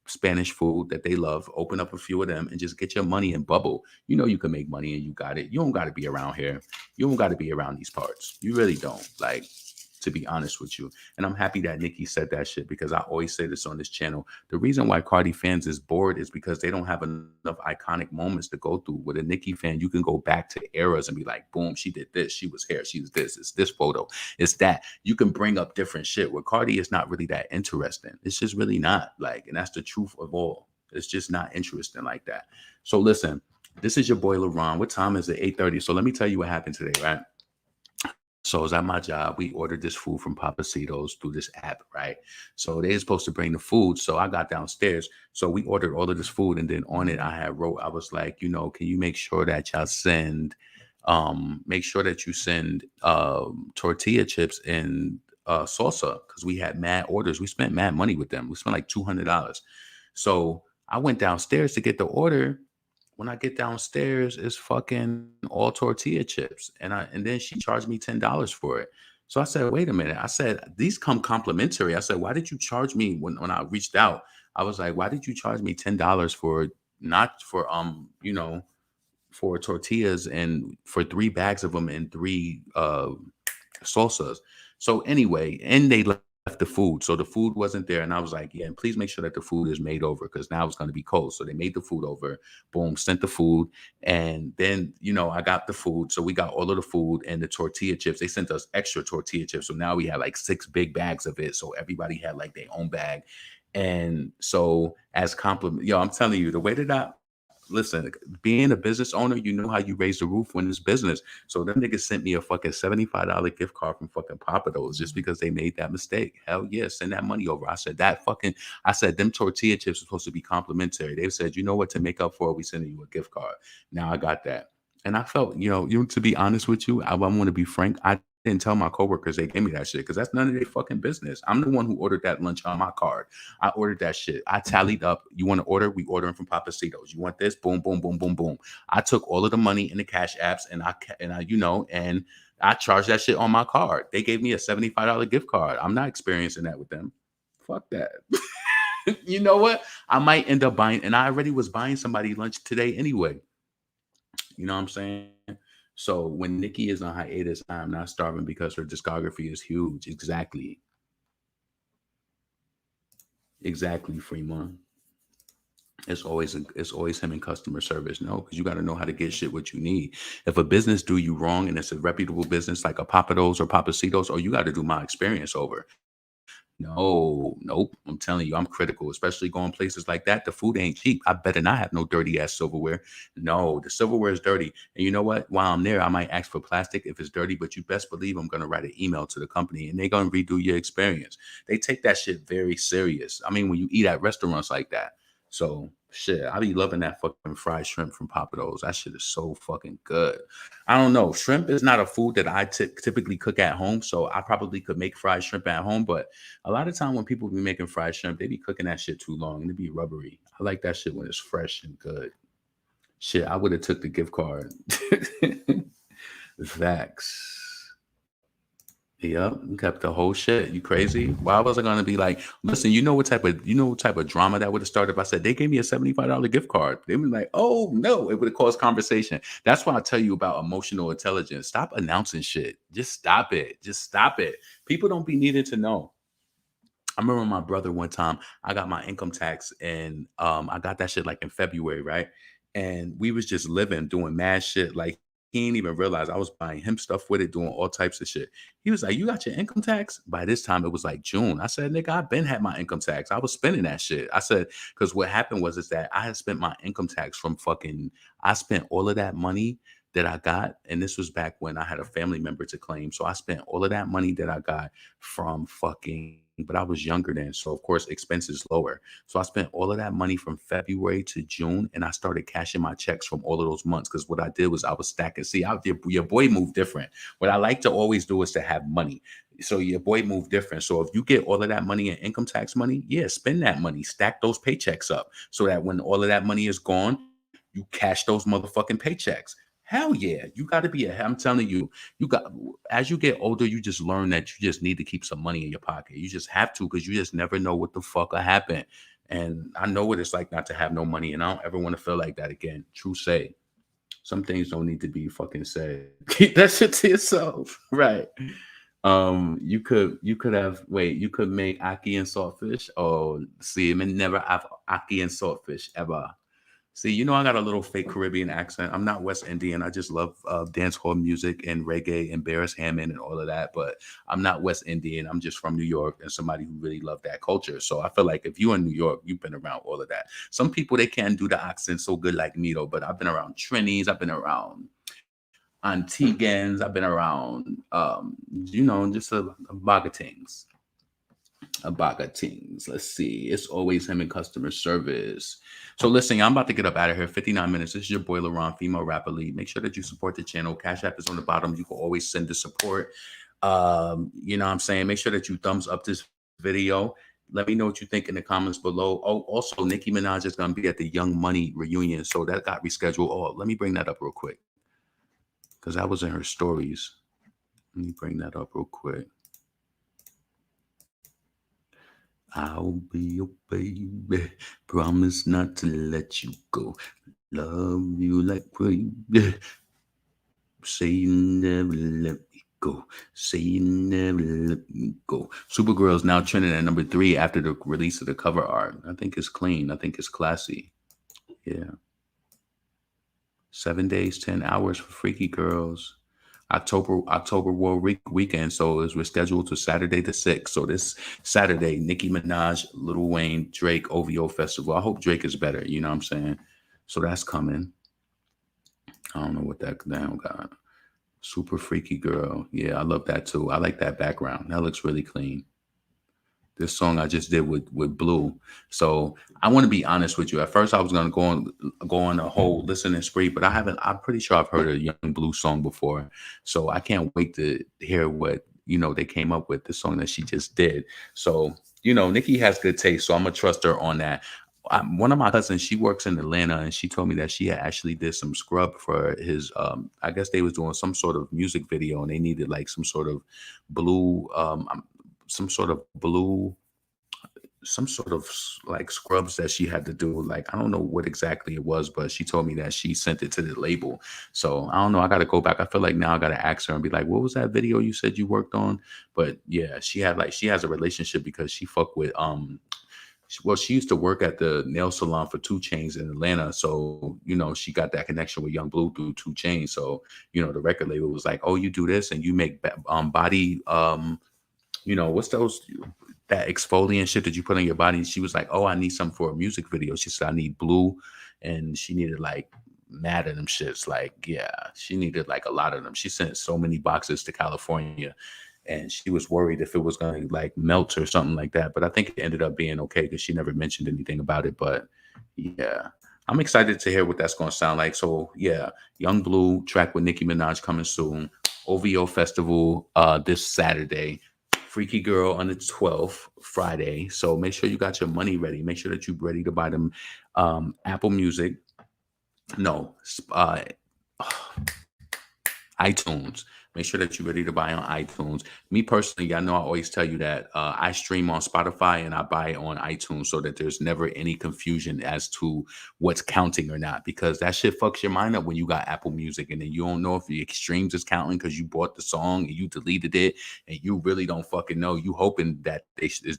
Spanish food that they love. Open up a few of them and just get your money and bubble. You know, you can make money and you got it. You don't got to be around here. You don't got to be around these parts. You really don't. Like, to be honest with you. And I'm happy that Nicki said that shit because I always say this on this channel. The reason why Cardi fans is bored is because they don't have enough iconic moments to go through. With a Nicki fan, you can go back to eras and be like, boom, she did this, she was here, she was this, it's this photo, it's that. You can bring up different shit. With Cardi, it's not really that interesting. It's just really not. Like, and that's the truth of all. It's just not interesting like that. So listen, this is your boy LaRon. What time is it? 8:30. So let me tell you what happened today, right? So I was at my job. We ordered this food from Papacitos through this app, right? So they're supposed to bring the food. So I got downstairs. So we ordered all of this food, and then on it, I was like, can you make sure that y'all send, make sure that you send tortilla chips and salsa, because we had mad orders. We spent mad money with them. We spent like $200. So I went downstairs to get the order. When I get downstairs, it's fucking all tortilla chips. And then she charged me $10 for it. So I said, wait a minute. I said, these come complimentary. I said, why did you charge me when I reached out? I was like, why did you charge me $10 for not for for tortillas and for 3 bags of them and 3 salsas. So anyway, and they left the food. So the food wasn't there. And I was like, yeah, and please make sure that the food is made over because now it's going to be cold. So they made the food over, boom, sent the food. And then, I got the food. So we got all of the food and the tortilla chips. They sent us extra tortilla chips. So now we had like 6 big bags of it. So everybody had like their own bag. And so as compliment, I'm telling you, the way that listen, being a business owner, you know how you raise the roof when it's business. So them niggas sent me a fucking $75 gift card from fucking Papados just because they made that mistake. Hell yeah, send that money over. I said them tortilla chips are supposed to be complimentary. They said, you know what, to make up for it, we sending you a gift card. Now I got that. And I felt, to be honest with you, I want to be frank. I didn't tell my coworkers they gave me that shit because that's none of their fucking business. I'm the one who ordered that lunch on my card. I ordered that shit. I tallied up. You want to order? We ordering from Papacitos. You want this? Boom, boom, boom, boom, boom. I took all of the money in the cash apps and I charged that shit on my card. They gave me a $75 gift card. I'm not experiencing that with them. Fuck that. You know what? I might end up buying, and I already was buying somebody lunch today anyway. You know what I'm saying? So when Nicki is on hiatus, I'm not starving because her discography is huge. Exactly. Exactly, Fremont. It's always him in customer service. No, because you got to know how to get shit what you need. If a business do you wrong and it's a reputable business like a Papados or Papacitos, you got to do my experience over. No, nope. I'm telling you, I'm critical, especially going places like that. The food ain't cheap. I better not have no dirty ass silverware. No, the silverware is dirty. And you know what? While I'm there, I might ask for plastic if it's dirty, but you best believe I'm going to write an email to the company and they're going to redo your experience. They take that shit very serious. I mean, when you eat at restaurants like that. So shit, I be loving that fucking fried shrimp from Papados. That shit is so fucking good. I don't know. Shrimp is not a food that I typically cook at home. So I probably could make fried shrimp at home, but a lot of time when people be making fried shrimp, they be cooking that shit too long and it be rubbery. I like that shit when it's fresh and good. Shit, I would have took the gift card. Vax. Yep, kept the whole shit. You crazy? Why was I gonna be like, listen, you know what type of drama that would have started if I said they gave me a $75 gift card? They would be like, oh no, it would have caused conversation. That's why I tell you about emotional intelligence. Stop announcing shit. Just stop it. Just stop it. People don't be needed to know. I remember my brother one time, I got my income tax and I got that shit like in February, right? And we was just living, doing mad shit. Like he didn't even realize I was buying him stuff with it, doing all types of shit. He was like, you got your income tax? By this time, it was like June. I said, nigga, I've been had my income tax. I was spending that shit. I said, because what happened is that I had spent my income tax from I spent all of that money that I got. And this was back when I had a family member to claim. So I spent all of that money that I got from but I was younger then. So of course, expenses lower. So I spent all of that money from February to June and I started cashing my checks from all of those months. Because what I did was I was stacking. See, your boy moved different. What I like to always do is to have money. So your boy moved different. So if you get all of that money in income tax money, yeah, spend that money, stack those paychecks up so that when all of that money is gone, you cash those motherfucking paychecks. Hell yeah. You got to be a, I'm telling you, you got, as you get older, you just learn that you just need to keep some money in your pocket. You just have to, because you just never know what the fuck will happen. And I know what it's like not to have no money, and I don't ever want to feel like that again. True say. Some things don't need to be fucking said. Keep that shit to yourself. Right. You could have, wait, you could make ackee and saltfish. Oh, see, I mean, never have ackee and saltfish ever. See, I got a little fake Caribbean accent. I'm not West Indian. I just love dance hall music and reggae and Barris Hammond and all of that. But I'm not West Indian. I'm just from New York and somebody who really loved that culture. So I feel like if you're in New York, you've been around all of that. Some people, they can't do the accent so good like me though. But I've been around Trinis. I've been around Antiguans. I've been around, just a bag of things. A bag of things. Let's see. It's always him in customer service. So listen, I'm about to get up out of here. 59 minutes. This is your boy LaRon, female rapper lead. Make sure that you support the channel. Cash App is on the bottom. You can always send the support. You know what I'm saying? Make sure that you thumbs up this video. Let me know what you think in the comments below. Oh, also, Nicki Minaj is going to be at the Young Money reunion. So that got rescheduled. Oh, let me bring that up real quick, because that was in her stories. Let me bring that up real quick. I'll be your baby. Promise not to let you go. Love you like crazy. Say you never let me go. Say you never let me go. Supergirl is now trending at number 3 after the release of the cover art. I think it's clean. I think it's classy. Yeah. 7 days, 10 hours for Freaky Girls. October World Weekend, so we're scheduled to Saturday the 6th. So this Saturday, Nicki Minaj, Lil Wayne, Drake, OVO Festival. I hope Drake is better. You know what I'm saying? So that's coming. I don't know what that down got. Super Freaky Girl. Yeah, I love that too. I like that background. That looks really clean. This song I just did with Bleu. So I want to be honest with you. At first, I was gonna go on a whole listening spree, but I haven't. I'm pretty sure I've heard a Young Blue song before, so I can't wait to hear what they came up with. The song that she just did. So Nikki has good taste, so I'm gonna trust her on that. One of my cousins, she works in Atlanta, and she told me that she had actually did some scrub for his. I guess they was doing some sort of music video, and they needed like some sort of blue. Some sort of blue, some sort of like scrubs that she had to do. Like, I don't know what exactly it was, but she told me that she sent it to the label. So I don't know. I got to go back. I feel like now I got to ask her and be like, what was that video you said you worked on? But yeah, she has a relationship because she fuck with, well, she used to work at the nail salon for 2 Chainz in Atlanta. So, she got that connection with Young Blue through 2 Chainz. So, the record label was like, oh, you do this and you make body, what's those, that exfoliant shit that you put on your body? And she was like, oh, I need some for a music video. She said, I need blue. And she needed like mad of them shits. Like, yeah, she needed like a lot of them. She sent so many boxes to California, and she was worried if it was going to like melt or something like that. But I think it ended up being okay because she never mentioned anything about it. But yeah, I'm excited to hear what that's going to sound like. So yeah, Young Blue track with Nicki Minaj coming soon. OVO Festival this Saturday. Freaky Girl on the 12th, Friday. So make sure you got your money ready. Make sure that you're ready to buy them Apple Music. No, iTunes. Make sure that you're ready to buy on iTunes. Me personally, I know I always tell you that I stream on Spotify and I buy on iTunes so that there's never any confusion as to what's counting or not, because that shit fucks your mind up when you got Apple Music and then you don't know if the streams is counting because you bought the song and you deleted it and you really don't fucking know. You hoping that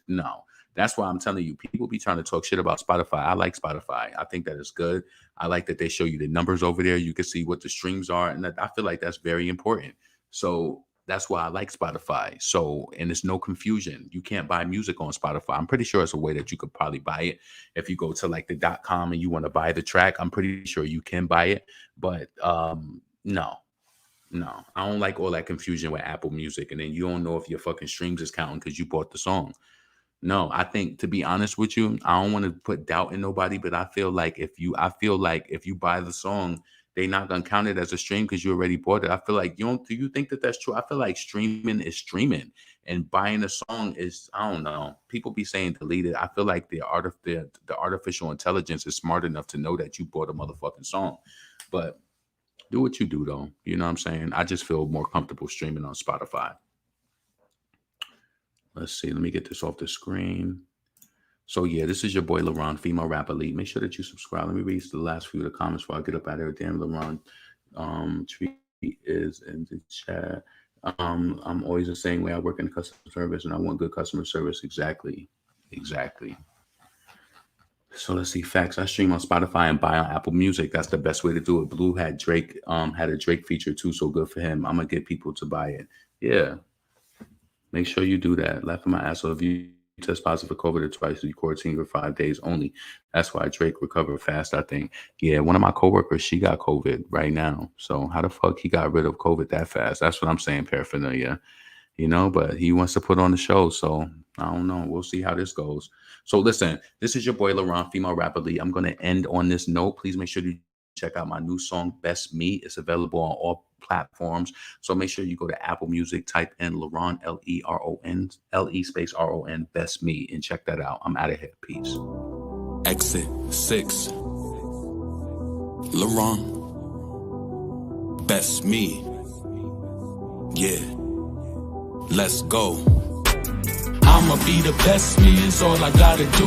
no. That's why I'm telling you, people be trying to talk shit about Spotify. I like Spotify. I think that is good. I like that they show you the numbers over there. You can see what the streams are. And I feel like that's very important. So that's why I like Spotify. So, and there's no confusion. You can't buy music on Spotify. I'm pretty sure it's a way that you could probably buy it. If you go to like the .com and you want to buy the track, I'm pretty sure you can buy it. But no, I don't like all that confusion with Apple Music. And then you don't know if your fucking streams is counting because you bought the song. No, I think, to be honest with you, I don't want to put doubt in nobody, but I feel like if you buy the song, they not gonna count it as a stream because you already bought it. I feel like do you think that that's true? I feel like streaming is streaming and buying a song is, I don't know. People be saying delete it. I feel like the artificial intelligence is smart enough to know that you bought a motherfucking song. But Do what you do, though. You know what I'm saying? I just feel more comfortable streaming on Spotify. Let's see. Let me get this off the screen. So, yeah, this is your boy, LaRon, female rap elite. Make sure that you subscribe. Let me read the last few of the comments before I get up out of here. Damn, LaRon. Tweet is in the chat. I'm always the same way. I work in customer service, and I want good customer service. Exactly. So let's see. Facts. I stream on Spotify and buy on Apple Music. That's the best way to do it. Bleu had Drake. Had a Drake feature too. So good for him. I'm gonna get people to buy it. Yeah. Make sure you do that. Laugh at my ass off. If you test positive for COVID twice, you quarantine for 5 days only. That's why Drake recovered fast, I think. Yeah, one of my coworkers, she got COVID right now. So how the fuck he got rid of COVID that fast? That's what I'm saying, paraphernalia. You know, but he wants to put on the show. So I don't know. We'll see how this goes. So listen, this is your boy, LaRon, female rap elite. I'm going to end on this note. Please make sure you check out my new song, Best Me. It's available on all platforms. So make sure you go to Apple Music, type in LaRon, L-E-R-O-N, L-E space R-O-N, Best Me, and check that out. I'm out of here. Peace. Exit 6. LaRon. Best Me. Yeah. Let's go. I'ma be the best me, is all I gotta do.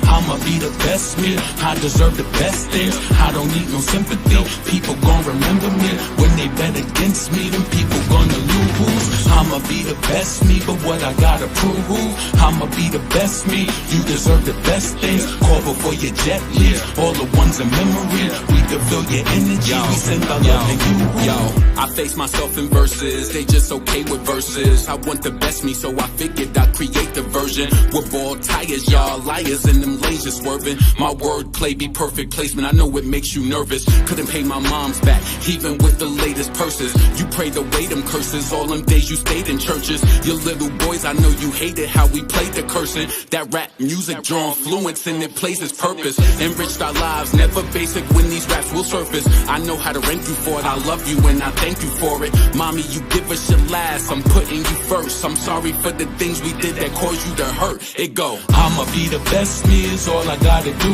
I'ma be the best me, I deserve the best things. I don't need no sympathy, people gon' remember me. When they bet against me, them people gonna lose. I'ma be the best me, but what I gotta prove. I'ma be the best me, you deserve the best things. Call before your jet leaves, all the ones in memory. We can feel your energy, we send our love to you. Yo, I face myself in verses, they just okay with verses. I want the best me, so I figured I'd create the version with bald tires, y'all liars and them lanes just swerving. My wordplay be perfect placement, I know it makes you nervous. Couldn't pay my mom's back, even with the latest purses. You prayed away them curses, all them days you stayed in churches. Your little boys, I know you hated how we played the cursing. That rap music drawn fluence and it plays its purpose. Enriched our lives, never basic when these raps will surface. I know how to rank you for it, I love you and I thank you for it. Mommy, you give us your last, I'm putting you first. I'm sorry for the things we did that caused you to hurt. It go. I'ma be the best me, is all I gotta do.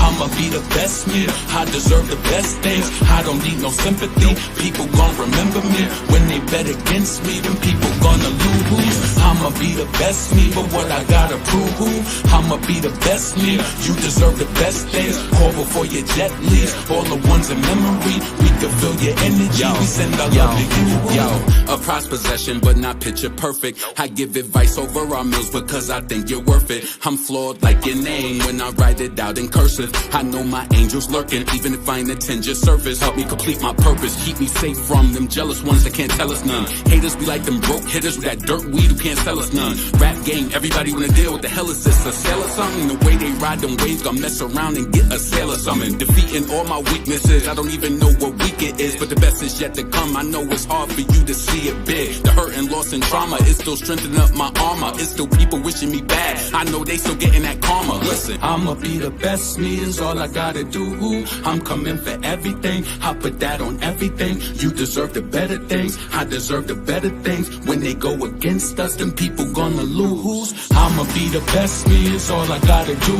I'ma be the best me, I deserve the best things. I don't need no sympathy, people gon' remember me. When they bet against me, them people gonna lose. I'ma be the best me, but what I gotta prove. I'ma be the best me, you deserve the best things. Call before your jet leaves, all the ones in memory. We can feel your energy, we send our love to you. Yo, a prized possession, but not picture perfect. I give advice over our meals because I think you're worth it. I'm flawed like your name when I write it out in cursive. I know my angel's lurking, even if I ain't attend your service. Help me complete my purpose, keep me safe from them jealous ones that can't tell us none. Haters be like them broke hitters with that dirt weed who can't sell us none. Rap game, everybody wanna deal with the hell is this, a sale or something? The way they ride them waves, gonna mess around and get a sale or something. Defeating all my weaknesses, I don't even know what week it is, but the best is yet to come. I know it's hard for you to see it big. The hurt and loss and trauma is still strengthening up my armor. It's still people wishing me bad, I know they still getting that karma. Listen, I'ma be the best me, is all I gotta do. I'm coming for everything, I put that on everything. You deserve the better things, I deserve the better things. When they go against us, them people gonna lose. I'ma be the best me, is all I gotta do.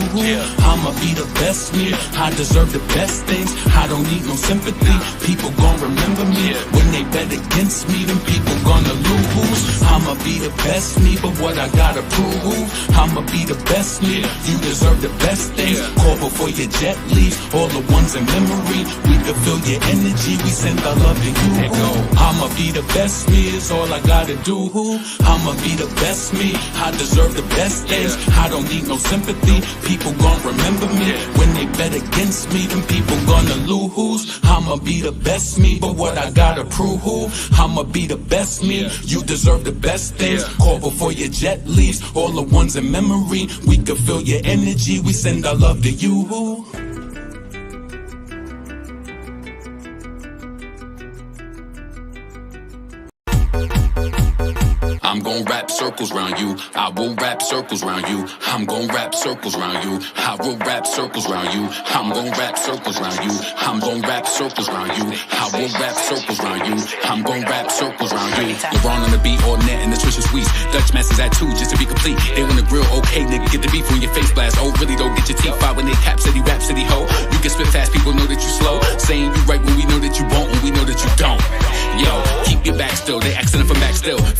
I'ma be the best me, I deserve the best things. I don't need no sympathy, people gon' remember me. When they bet against me, them people gonna lose. I'ma be the best me, but what I gotta prove. I'ma be the best me, you deserve the best things. Call before your jet leaves, all the ones in memory. We can feel your energy, we send our love to you. I'ma be the best me, is all I gotta do. I'ma be the best me, I deserve the best things. I don't need no sympathy, people gon' remember me. When they bet against me, them people gonna lose. I'ma be the best me, but what I gotta prove. I'ma be the best me, you deserve the best things. Call before your jet leaves, all the ones in memory. We can feel your energy, we send our love to you. I'm gon' wrap circles round you, I will wrap circles round you. I'm gon' wrap circles round you, I will wrap circles round you. I'm gon' wrap circles round you, I'm gon' wrap circles round you. I will wrap circles round you, I'm gon' wrap circles round you. LeBron on the beat, all net and the Trisha Sweets. Dutch masters at 2 just to be complete. They wanna grill, okay nigga, get the beef when your face blast. Oh really don't get your teeth out when they cap city rap city ho. You can spit fast, people know that you slow. Saying you right when we know that you won't, when we know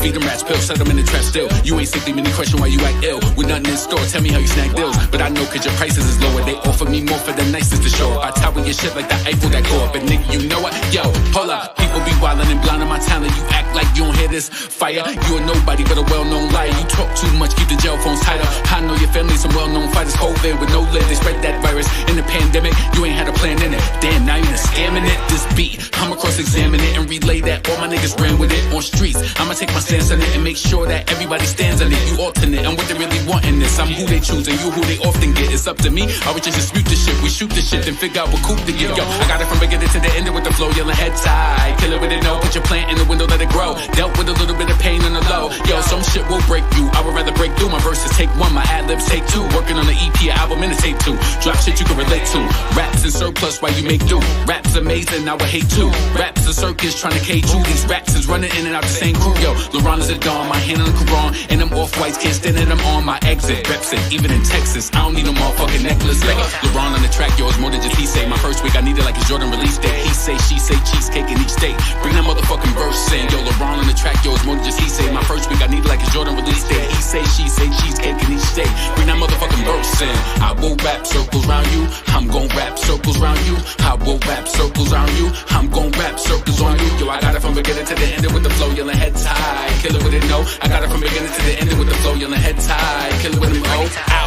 feed them rats pills, set them in the trap still. You ain't sickly, many question why you act ill. With nothing in store, tell me how you snag deals. But I know cause your prices is lower. They offer me more for the nicest to show up. I tower your shit like the Eiffel that go up. But nigga, you know what? Yo, hold up. People be wildin' and blindin' my talent. You act like you don't hear this fire. You a nobody but a well-known liar. You talk too much, keep the jail phones tighter. I know your family, some well-known fighters. COVID with no lid, they spread that virus. In the pandemic, you ain't had a plan in it. Damn, now you done scamming it. This beat, I'ma cross-examine it and relay that all my niggas ran with it on streets. I'ma take my stance on it and make sure that everybody stands on it. You alternate and what they really want in this. I'm who they choose and you who they often get. It's up to me. I would just dispute the shit. We shoot the shit and figure out what coupe to give. Yo, I got it from beginning to the end with the flow, yelling head tie. Kill it with it, no. Put your plant in the window, let it grow. Dealt with a little bit of pain on the low. Yo, some shit will break you. I would rather break through. My verses take one, my ad-libs take two. Working on the EP album and a tape two. Drop shit you can relate to. Raps in surplus while you make do. Raps amazing, I would hate too. Raps a circus trying to cage you. These raps is running in and out the same crew. Yo, LeBron is a dawn, my hand on the Quran. And them off-whites can't stand it, I'm on my exit. Reps it, even in Texas. I don't need no motherfucking necklace. Like LeBron on the track, yo, it's more than just he say. My first week I need it like a Jordan release date. He say, she say, cheesecake in each state. Bring that motherfucking verse in. Yo, LeBron on the track, yo, it's more than just he say. My first week I need it like a Jordan release date. He say, she say, cheesecake in each state. Bring that motherfucking verse in. I will rap circles round you. I'm gon' rap circles round you. I will rap circles round you. I'm gon' rap circles on you. Yo, I got it from beginning to the end with the flow, yelling head tie. Kill it with it, no. I got it from beginning to the end with the flow, yelling head tie. Kill it with it, no.